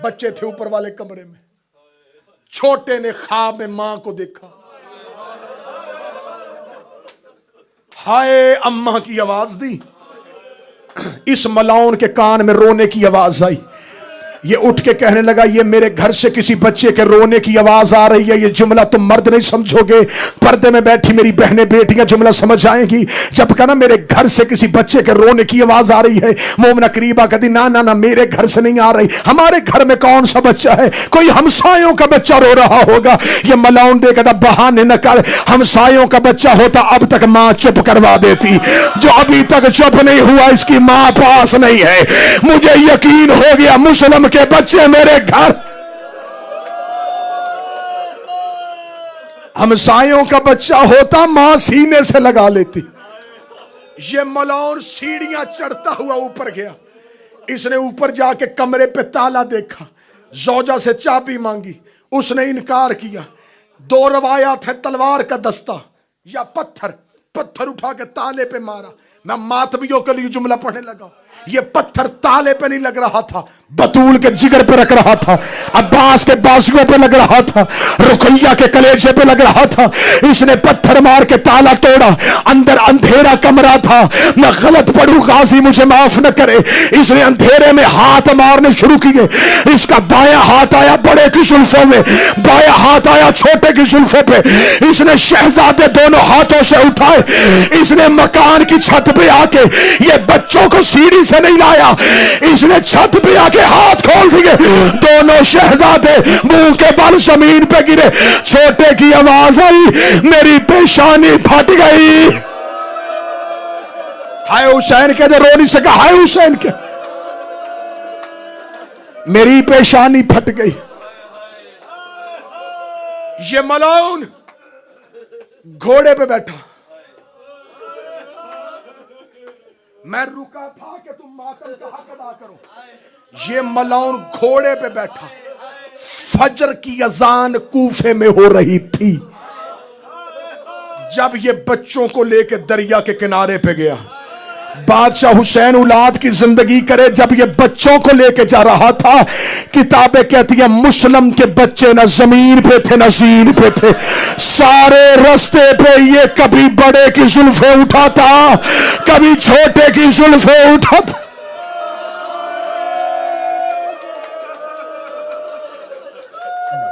बच्चे थे ऊपर वाले कमरे में। छोटे ने ख्वाब में मां को देखा, हाय अम्मा की आवाज दी, इस मलाउन के कान में रोने की आवाज आई। ये उठ के कहने लगा, ये मेरे घर से किसी बच्चे के रोने की आवाज आ रही है। ये जुमला तुम मर्द नहीं समझोगे, पर्दे में बैठी मेरी बहनें बेटियां जुमला समझ आएंगी। जब कहा ना मेरे घर से किसी बच्चे के रोने की आवाज आ रही है, मोमना करीबा कहती ना ना ना, मेरे घर से नहीं आ रही। हमारे घर में कौन सा बच्चा है? कोई हमसायों का बच्चा रो रहा होगा। ये मलाउन दे कहता बहाने न कर, हमसायों का बच्चा होता अब तक मां चुप करवा देती। जो अभी तक चुप नहीं हुआ इसकी मां पास नहीं है। मुझे यकीन हो गया मुस्लिम के बच्चे मेरे घर। हमसायों का बच्चा होता मां सीने से लगा लेती। ये मलाउन सीढ़ियां चढ़ता हुआ ऊपर गया। इसने ऊपर जाके कमरे पे ताला देखा, जौजा से चाबी मांगी, उसने इनकार किया। दो रवायात है, तलवार का दस्ता या पत्थर। पत्थर उठा के ताले पे मारा। मैं मातवियों के लिए जुमला पढ़ने लगा। ये पत्थर ताले पे नहीं लग रहा था, बतूल के जिगर पे रख रहा था, अब्बास के बाजुओं पे लग रहा था, रुकैया के कलेजे पे लग रहा था। इसने पत्थर मार के ताला तोड़ा। अंदर अंधेरा कमरा था। मैं गलत पढ़ूं, गाजी मुझे माफ न करे। इसने अंधेरे में हाथ मारने शुरू किए। इसका दायां हाथ आया बड़े की जुल्फों में, बायां हाथ आया छोटे की जुल्फों पे। इसने शहजादे दोनों हाथों से उठाए। इसने मकान की छत पे आके, ये बच्चों को सीढ़ी से नहीं लाया, इसने छत पे आके हाथ खोल दिए। दोनों शहजादे मुंह के बल जमीन पे गिरे। छोटे की आवाज आई, मेरी पेशानी फट गई। हाय हुसैन के रो नहीं सका। हाय हुसैन के, मेरी पेशानी फट गई। ये मलाउन घोड़े पे बैठा। मैं रुका था कि तुम मातम का हक अदा करो। ये मलाउन घोड़े पे बैठा। फजर की अजान कूफे में हो रही थी जब ये बच्चों को लेकर दरिया के किनारे पे गया। बादशाह हुसैन औलाद की जिंदगी करे, जब ये बच्चों को लेके जा रहा था, किताबें कहती है मुस्लिम के बच्चे न जमीन पे थे न जीन पे थे। सारे रास्ते पे ये कभी बड़े की जुल्फे उठाता, कभी छोटे की जुल्फे उठाता।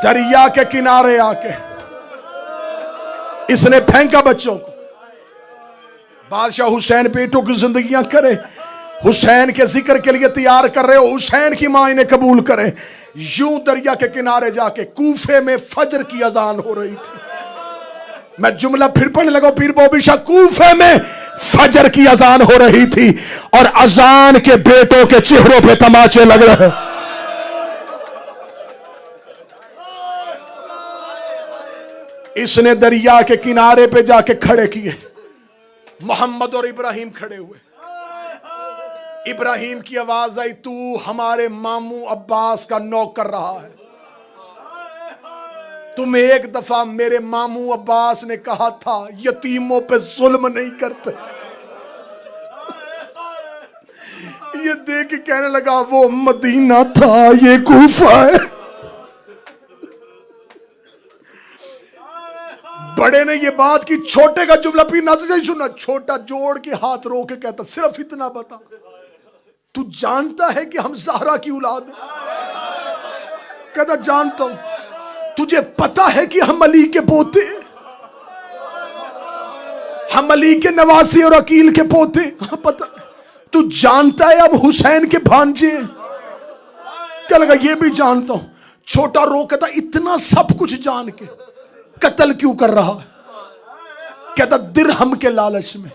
दरिया के किनारे आके इसने फेंका बच्चों को। बादशाह हुसैन बेटों की जिंदगियां करे, हुसैन के जिक्र के लिए तैयार कर रहे हो, हुसैन की मां इन्हें कबूल करे। यूं दरिया के किनारे जाके कूफे में फजर की अजान हो रही थी। मैं जुमला फिर पढ़ने लगा, पीर बॉबी शाह। कूफे में फजर की अजान हो रही थी और अजान के बेटों के चेहरों पे तमाचे लग रहे। इसने दरिया के किनारे पे जाके खड़े किए। मोहम्मद और इब्राहिम खड़े हुए। इब्राहिम की आवाज आई, तू हमारे मामू अब्बास का नौकर रहा है। तुम एक दफा मेरे मामू अब्बास ने कहा था यतीमों पे जुल्म नहीं करते। ये देख के कहने लगा वो मदीना था, ये कूफा है। बड़े ने ये बात की, छोटे का जुमला पीर नाज़िर सुना। छोटा जोड़ के हाथ रो के कहता, सिर्फ इतना बता, तू जानता है कि हम ज़हरा की औलाद है? कहता जानता हूं। तुझे पता है कि हम अली के पोते, हम अली के नवासी और अकील के पोते? हाँ पता। तू जानता है अब हुसैन के भांजे? क्या लगा ये भी जानता हूं। छोटा रो कहता, इतना सब कुछ जान के कत्ल क्यों कर रहा है? कहता दिरहम के लालच में।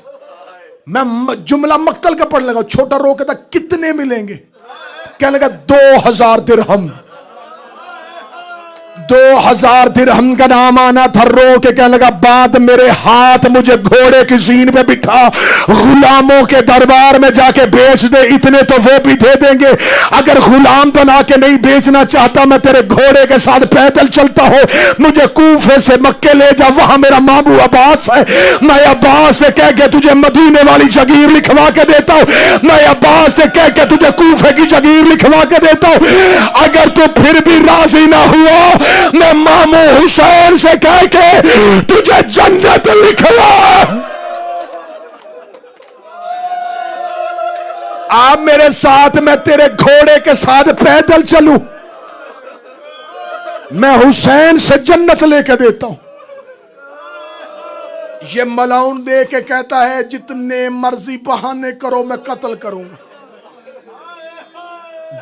मैं जुमला मक्तल का पढ़ लगा। छोटा रो कहता कितने मिलेंगे? कहने लगा 2000 दिरहम। 2000 दिरहम का नाम आना था। रो के कहने लगा बाद मेरे हाथ मुझे घोड़े की जीन पे बिठा गुलामों के दरबार में जाके बेच दे, इतने तो वो भी दे देंगे। अगर गुलाम बना के नहीं बेचना चाहता, मैं तेरे घोड़े के साथ पैदल चलता हूं। मुझे कूफे से मक्के ले जा, वहां मेरा मामू अब्बास है। मैं अब्बास से कह के तुझे मदीने वाली जगीर लिखवा के देता हूं। मैं अब्बास से कह के तुझे कूफे की जगीर लिखवा के देता हूं। अगर तू फिर भी राजी ना हुआ, मैं मामू हुसैन से कह के तुझे जन्नत लिखवा। आप मेरे साथ, मैं तेरे घोड़े के साथ पैदल चलूं, मैं हुसैन से जन्नत लेके देता हूं। ये मलाउन दे के कहता है जितने मर्जी बहाने करो मैं कत्ल करूंगा।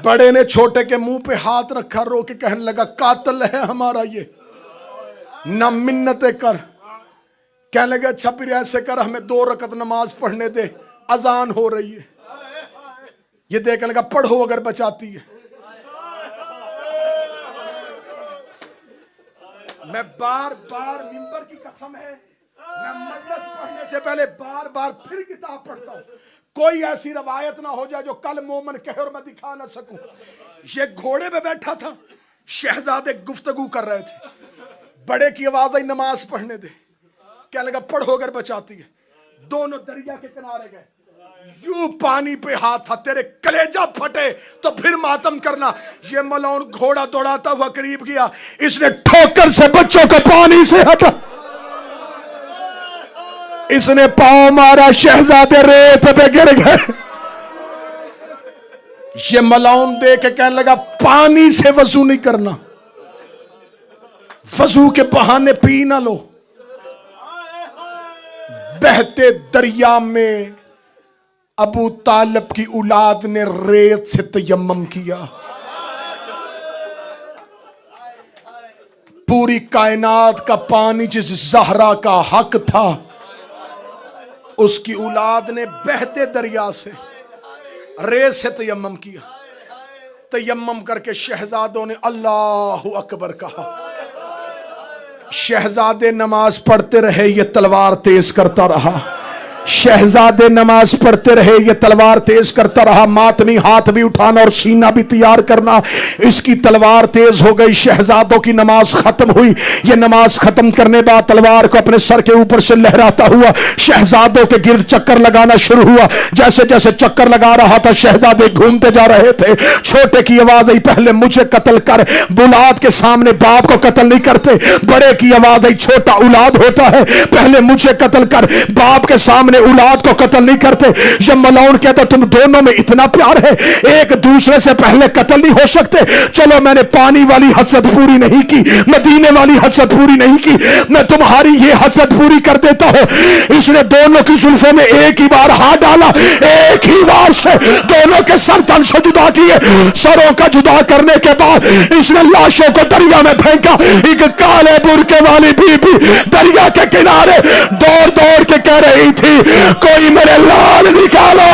बड़े ने छोटे के मुंह पे हाथ रखा, रो के कहने लगा कातिल है हमारा ये, ना मिन्नतें कर। कहने लगे अच्छा फिर ऐसे कर, हमें 2 रकत नमाज पढ़ने दे, अजान हो रही है। ये देखने लगा पढ़ो अगर बचाती है। मैं बार बार मिंबर की कसम है, मैं मजलिस पढ़ने से पहले बार बार फिर किताब पढ़ता हूं, कोई ऐसी रवायत ना हो जाए जो कल मोमन कहे और मैं दिखा ना सकूं। ये घोड़े पे बैठा था, शहजादे गुफ्तगू कर रहे थे, बड़े की आवाज आई नमाज पढ़ने दे। क्या लगा पढ़ो अगर बचाती है। दोनों दरिया के किनारे गए, यूं पानी पे हाथ था, तेरे कलेजा फटे तो फिर मातम करना। ये मलाउन घोड़ा दौड़ाता हुआ करीब गया, इसने ठोकर से बच्चों को पानी से हटा, इसने पांव मारा, शहजादे रेत पे गिर गए। ये मलाउन दे के कहने लगा पानी से वजू नहीं करना, वजू के बहाने पी ना लो। बहते दरिया में अबू तालिब की औलाद ने रेत से तयम्मुम किया। पूरी कायनात का पानी जिस ज़हरा का हक था, उसकी औलाद ने बहते दरिया से रेत से तयम्मुम किया। तयम्मुम करके शहजादों ने अल्लाहु अकबर कहा। शहजादे नमाज पढ़ते रहे, ये तलवार तेज करता रहा। शहजादे नमाज पढ़ते रहे, ये तलवार तेज करता रहा। मातमी हाथ भी उठाना और सीना भी तैयार करना, इसकी तलवार तेज हो गई। शहजादों की नमाज खत्म हुई। ये नमाज खत्म करने बाद तलवार को अपने सर के ऊपर से लहराता हुआ शहजादों के गिर्द चक्कर लगाना शुरू हुआ। जैसे जैसे चक्कर लगा रहा था, शहजादे घूमते जा रहे थे। छोटे की आवाज आई पहले मुझे कत्ल कर। बुलाद के सामने बाप को कत्ल नहीं करते। बड़े की आवाज आई छोटा औलाद होता है, पहले मुझे कत्ल कर। बाप के सामने औलाद को कत्ल नहीं करते। जब मलाउन कहता तुम दोनों में इतना प्यार है, एक दूसरे से पहले कत्ल नहीं हो सकते। चलो मैंने पानी वाली हसरत पूरी नहीं की, मदीने वाली हसरत पूरी नहीं की, मैं तुम्हारी ये हसरत पूरी कर देता हूं। इसने दोनों की जुल्फों में एक ही बार हाथ डाला, एक ही बार से दोनों के सर तन से जुदा किए। सरों का जुदा करने के बाद इसने लाशों को दरिया में फेंका। एक काले बुरके वाली बीबी दरिया के किनारे दौड़ दौड़ के कह रही थी कोई मेरे लाल निकालो,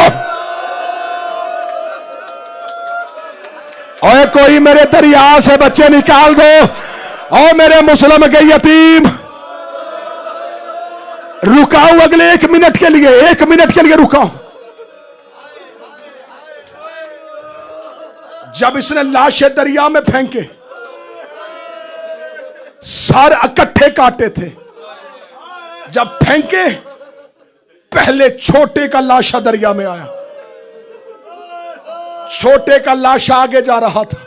और कोई मेरे दरिया से बच्चे निकाल दो, और मेरे मुस्लिम के यतीम। रुकाओ अगले 1 मिनट के लिए, 1 मिनट के लिए रुकाओ। जब इसने लाशें दरिया में फेंके, सर इकट्ठे काटे थे। जब फेंके, पहले छोटे का लाशा दरिया में आया। छोटे का लाशा आगे जा रहा था,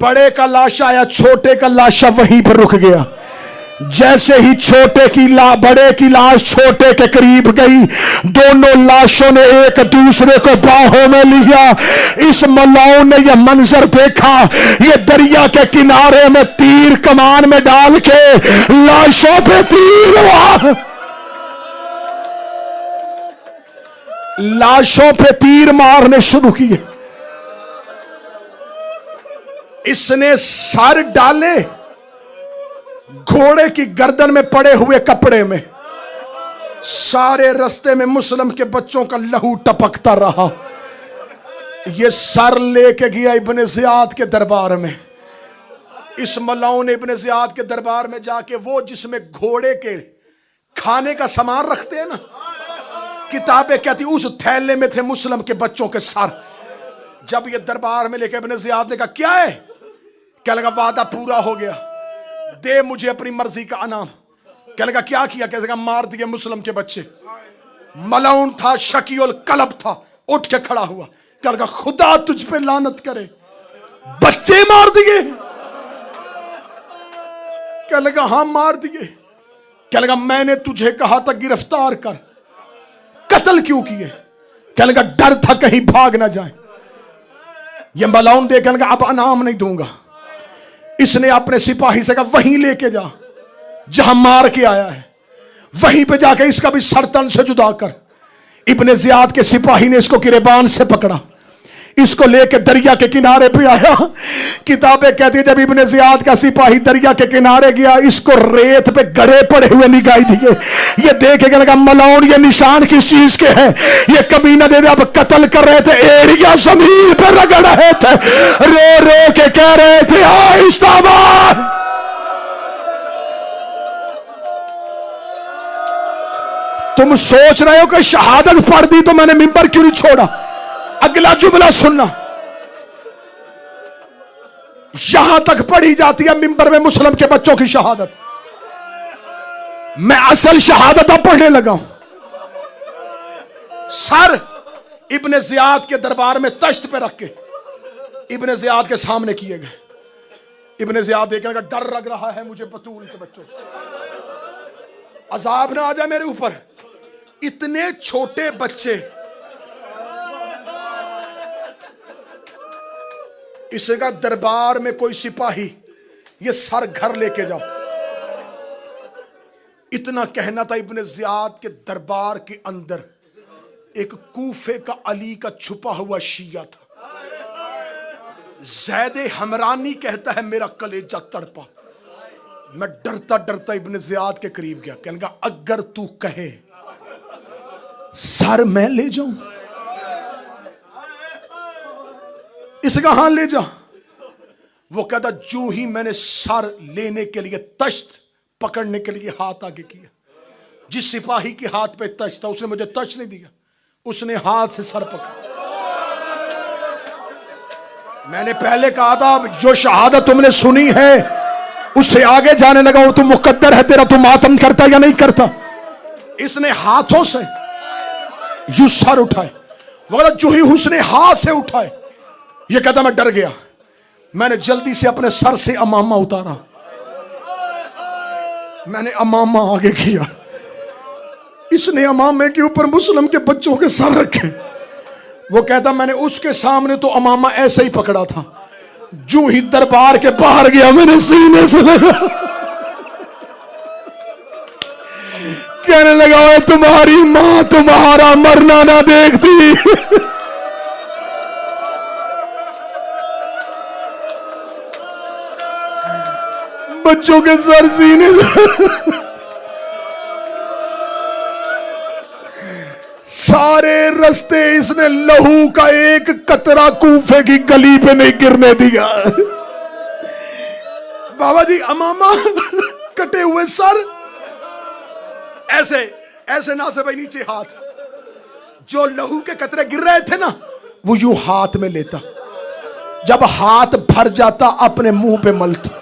बड़े का लाशा आया, छोटे का लाशा वहीं पर रुक गया। जैसे ही बड़े की लाश छोटे के करीब गई, दोनों लाशों ने एक दूसरे को बाहों में लिया। इस मलाउन ने यह मंजर देखा, ये दरिया के किनारे में तीर कमान में डाल के लाशों पे तीर हुआ। लाशों पे तीर मारने शुरू किए। इसने सर डाले घोड़े की गर्दन में पड़े हुए कपड़े में। सारे रास्ते में मुस्लिम के बच्चों का लहू टपकता रहा। ये सर लेके गया इब्ने ज़ियाद के दरबार में। इस मलाउन ने इब्ने ज़ियाद के दरबार में जाके, वो जिसमें घोड़े के खाने का सामान रखते हैं ना, किताबें कहती उस थैले में थे मुस्लिम के बच्चों के सर। जब ये दरबार में लेके इब्ने ज़ियाद ने कहा क्या है, क्या लगा वादा पूरा हो गया, दे मुझे अपनी मर्जी का अनाम। क्या लगा क्या किया, क्या लगा मार दिए मुस्लिम के बच्चे। मलाउन था, शकीउल कलब था, उठ के खड़ा हुआ। क्या लगा खुदा तुझ पे लानत करे, बच्चे मार दिए। क्या लगा हाँ मार दिए। क्या लगा मैंने तुझे कहा था गिरफ्तार कर, कत्ल क्यों किए। कहने का डर था कहीं भाग ना जाए। ये मलाउन दे कहने का अब इनाम नहीं दूंगा। इसने अपने सिपाही से कहा वहीं लेके जा जहां मार के आया है, वहीं पे जाके इसका भी सर तन से जुदा कर। इब्ने जियाद के सिपाही ने इसको गिरेबान से पकड़ा, इसको लेके दरिया के किनारे पे आया। किताबें कहती है जब इब्ने जियाद का सिपाही दरिया के किनारे गया, इसको रेत पे गड़े पड़े हुए निगाही दिए। ये देखे कि लगा मलाउन ये निशान किस चीज के हैं। ये कभी ना दे दे, अब कत्ल कर रहे थे, एड़िया जमीन पर रगड़ रहे थे, रो रो के कह रहे थे आहिस्ता मार। तुम सोच रहे हो कि शहादत पढ़ दी तो मैंने मिंबर क्यों नहीं छोड़ा। अगला जुमला सुनना, यहां तक पढ़ी जाती है मिंबर में मुस्लिम के बच्चों की शहादत। मैं असल शहादत अब पढ़ने लगा हूं। सर इब्ने जियाद के दरबार में तश्त पे रख के इब्ने जियाद के सामने किए गए। इब्ने जियाद देखेगा डर लग रहा है मुझे बतूल के बच्चों, अजाब ना आ जाए मेरे ऊपर। इतने छोटे बच्चे, इसका दरबार में कोई सिपाही, ये सर घर लेके जाओ। इतना कहना था। इब्ने जियाद के दरबार के अंदर एक कूफे का अली का छुपा हुआ शिया था। ज़ैद हमरानी कहता है मेरा कलेजा तड़पा। मैं डरता डरता इब्ने जियाद के करीब गया। कहने लगा अगर तू कहे सर मैं ले जाऊं, इसका हां ले जा। वो कहता जो ही मैंने सर लेने के लिए तश्त पकड़ने के लिए हाथ आगे किया, जिस सिपाही के हाथ पे तश्त था उसने मुझे तश्त नहीं दिया, उसने हाथ से सर पकड़ा। मैंने पहले कहा था जो शहादत तुमने सुनी है उससे आगे जाने लगा वो तुम मुकद्दर है तेरा, तुम मातम करता या नहीं करता। इसने हाथों से यू सर उठाए, वो जो ही उसने हाथ से उठाए, ये कहता मैं डर गया। मैंने जल्दी से अपने सर से अमामा उतारा, मैंने अमामा आगे किया। इसने अमामे के ऊपर मुस्लिम के बच्चों के सर रखे। वो कहता मैंने उसके सामने तो अमामा ऐसे ही पकड़ा था, जो ही दरबार के बाहर गया मैंने सीने से लगा। कहने लगा तुम्हारी मां तुम्हारा मरना ना देखती। बच्चों के सर सीने से। सारे रास्ते इसने लहू का एक कतरा कूफे की गली पे नहीं गिरने दिया। बाबा जी अमामा कटे हुए सर, ऐसे ऐसे ना से भाई नीचे हाथ, जो लहू के कतरे गिर रहे थे ना वो यूं हाथ में लेता, जब हाथ भर जाता अपने मुंह पे मलता।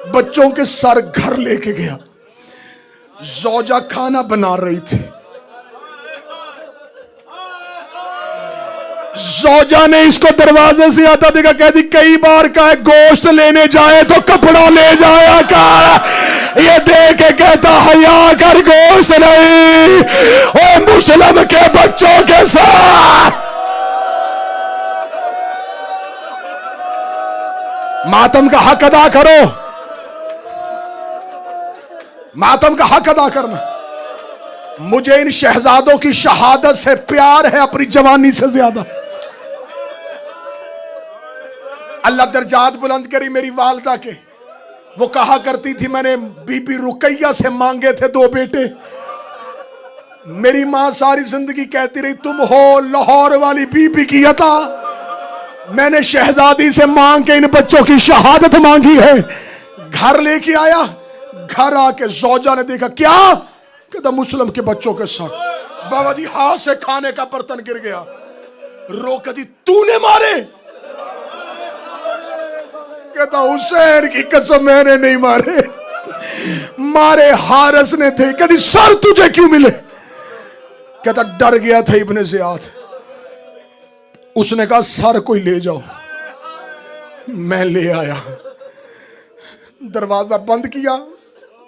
बच्चों के सर घर लेके गया। जौजा खाना बना रही थी। जौजा ने इसको दरवाजे से आता देखा, कहती कई बार का है गोश्त लेने जाए तो कपड़ा ले जाया कर। ये देख के कहता हया कर गोश्त नहीं, ओ मुस्लिम के बच्चों के साथ मातम का हक अदा करो, मातम का हक अदा करना। मुझे इन शहजादों की शहादत से प्यार है अपनी जवानी से ज्यादा। अल्लाह दर्जात बुलंद करी मेरी वालदा के। वो कहा करती थी मैंने बीबी रुकैया से मांगे थे 2 बेटे। मेरी मां सारी जिंदगी कहती रही तुम हो लाहौर वाली बीबी की अता, मैंने शहजादी से मांग के इन बच्चों की शहादत मांगी है। घर लेके आया, घर आके जौजा ने देखा क्या, कहता मुस्लिम के बच्चों के साथ। बाबा जी हाथ से खाने का बर्तन गिर गया। रो कहती तूने मारे, कहता हुसैन की कसम मैंने नहीं मारे, मारे हारिस ने थे। कहती सर तुझे क्यों मिले, कहता डर गया था इब्ने ज़ियाद। उसने कहा सर कोई ले जाओ, मैं ले आया। दरवाजा बंद किया,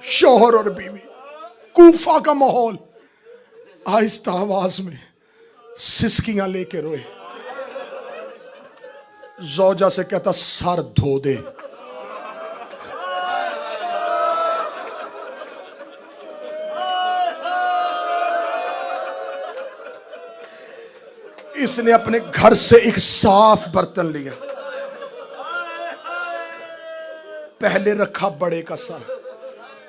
शौहर और बीवी, कूफा का माहौल, आहिस्ता आवाज में सिसकियां लेके रोए। जौजा से कहता सर धो दे। इसने अपने घर से एक साफ बर्तन लिया, पहले रखा बड़े का सर,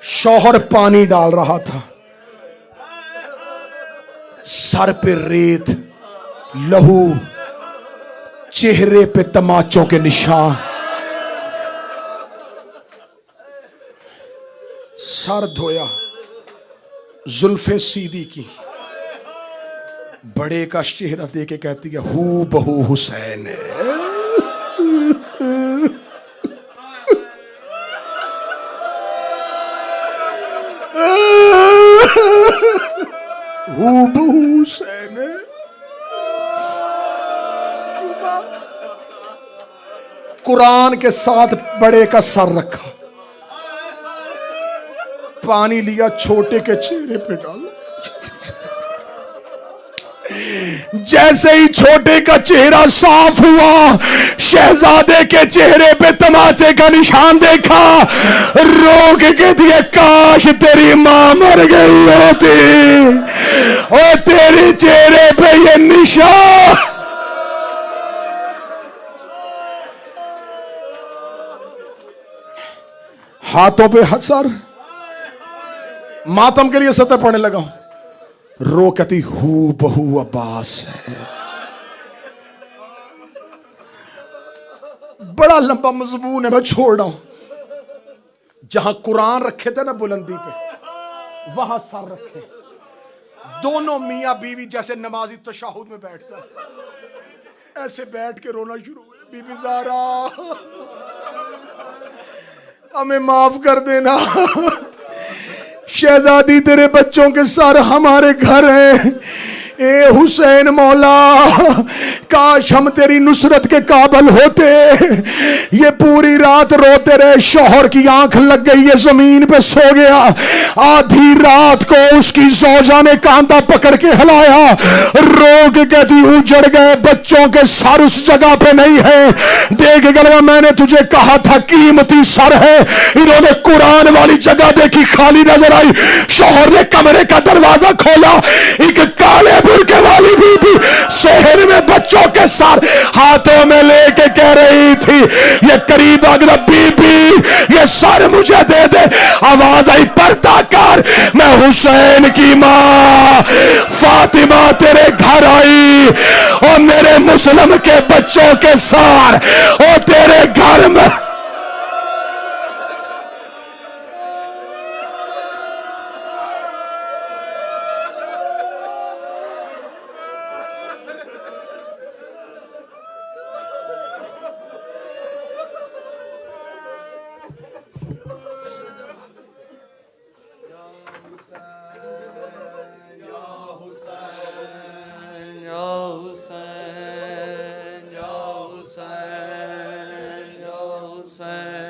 शौहर पानी डाल रहा था, सर पे रेत, लहू, चेहरे पे तमाचों के निशान, सर धोया, जुल्फे सीधी की, बड़े का चेहरा देके कहती है हू बहू हुसैन है। हू बहू हुसैन है। कुरान के साथ बड़े का सर रखा, पानी लिया, छोटे के चेहरे पे डाला। जैसे ही छोटे का चेहरा साफ हुआ, शहजादे के चेहरे पे तमाचे का निशान देखा, रोक के दिए काश तेरी मां मर गई होती और तेरे चेहरे पे ये निशान। हाथों पे हसर, मातम के लिए सतह पड़ने लगा। रो कहती हू बहू अब्बास है। बड़ा लंबा मजमून है, मैं छोड़ रहा हूं। जहां कुरान रखे थे ना बुलंदी पे, वहां सर रखे, दोनों मियां बीवी जैसे नमाजी तशहुद में बैठता है, ऐसे बैठ के रोना शुरू हुए। बीबी ज़ारा हमें माफ कर देना, शहजादी तेरे बच्चों के सर हमारे घर हैं। ए हुसैन मौला, काश हम तेरी नुसरत के काबिल होते। ये पूरी रात रोते रहे, शौहर की आंख लग गई, ये जमीन पे सो गया। आधी रात को उसकी सौजा ने कांधा पकड़ के हिलाया, रोग कहती उजड़ गए, बच्चों के सर उस जगह पे नहीं है। देख गया, मैंने तुझे कहा था कीमती सर है। इन्होंने कुरान वाली जगह देखी, खाली नजर आई। शौहर ने कमरे का दरवाजा खोला, एक काले बुर्के वाली बीबी शहर में बच्चों के सर हाथों में लेके कह रही थी, ये करीब अगर बीबी ये सर मुझे दे दे। आवाज आई, पर्दा कर, मैं हुसैन की मां फातिमा तेरे घर आई और मेरे मुस्लिम के बच्चों के सर और तेरे घर में। Hussein, Ya Hussein, Ya Hussein.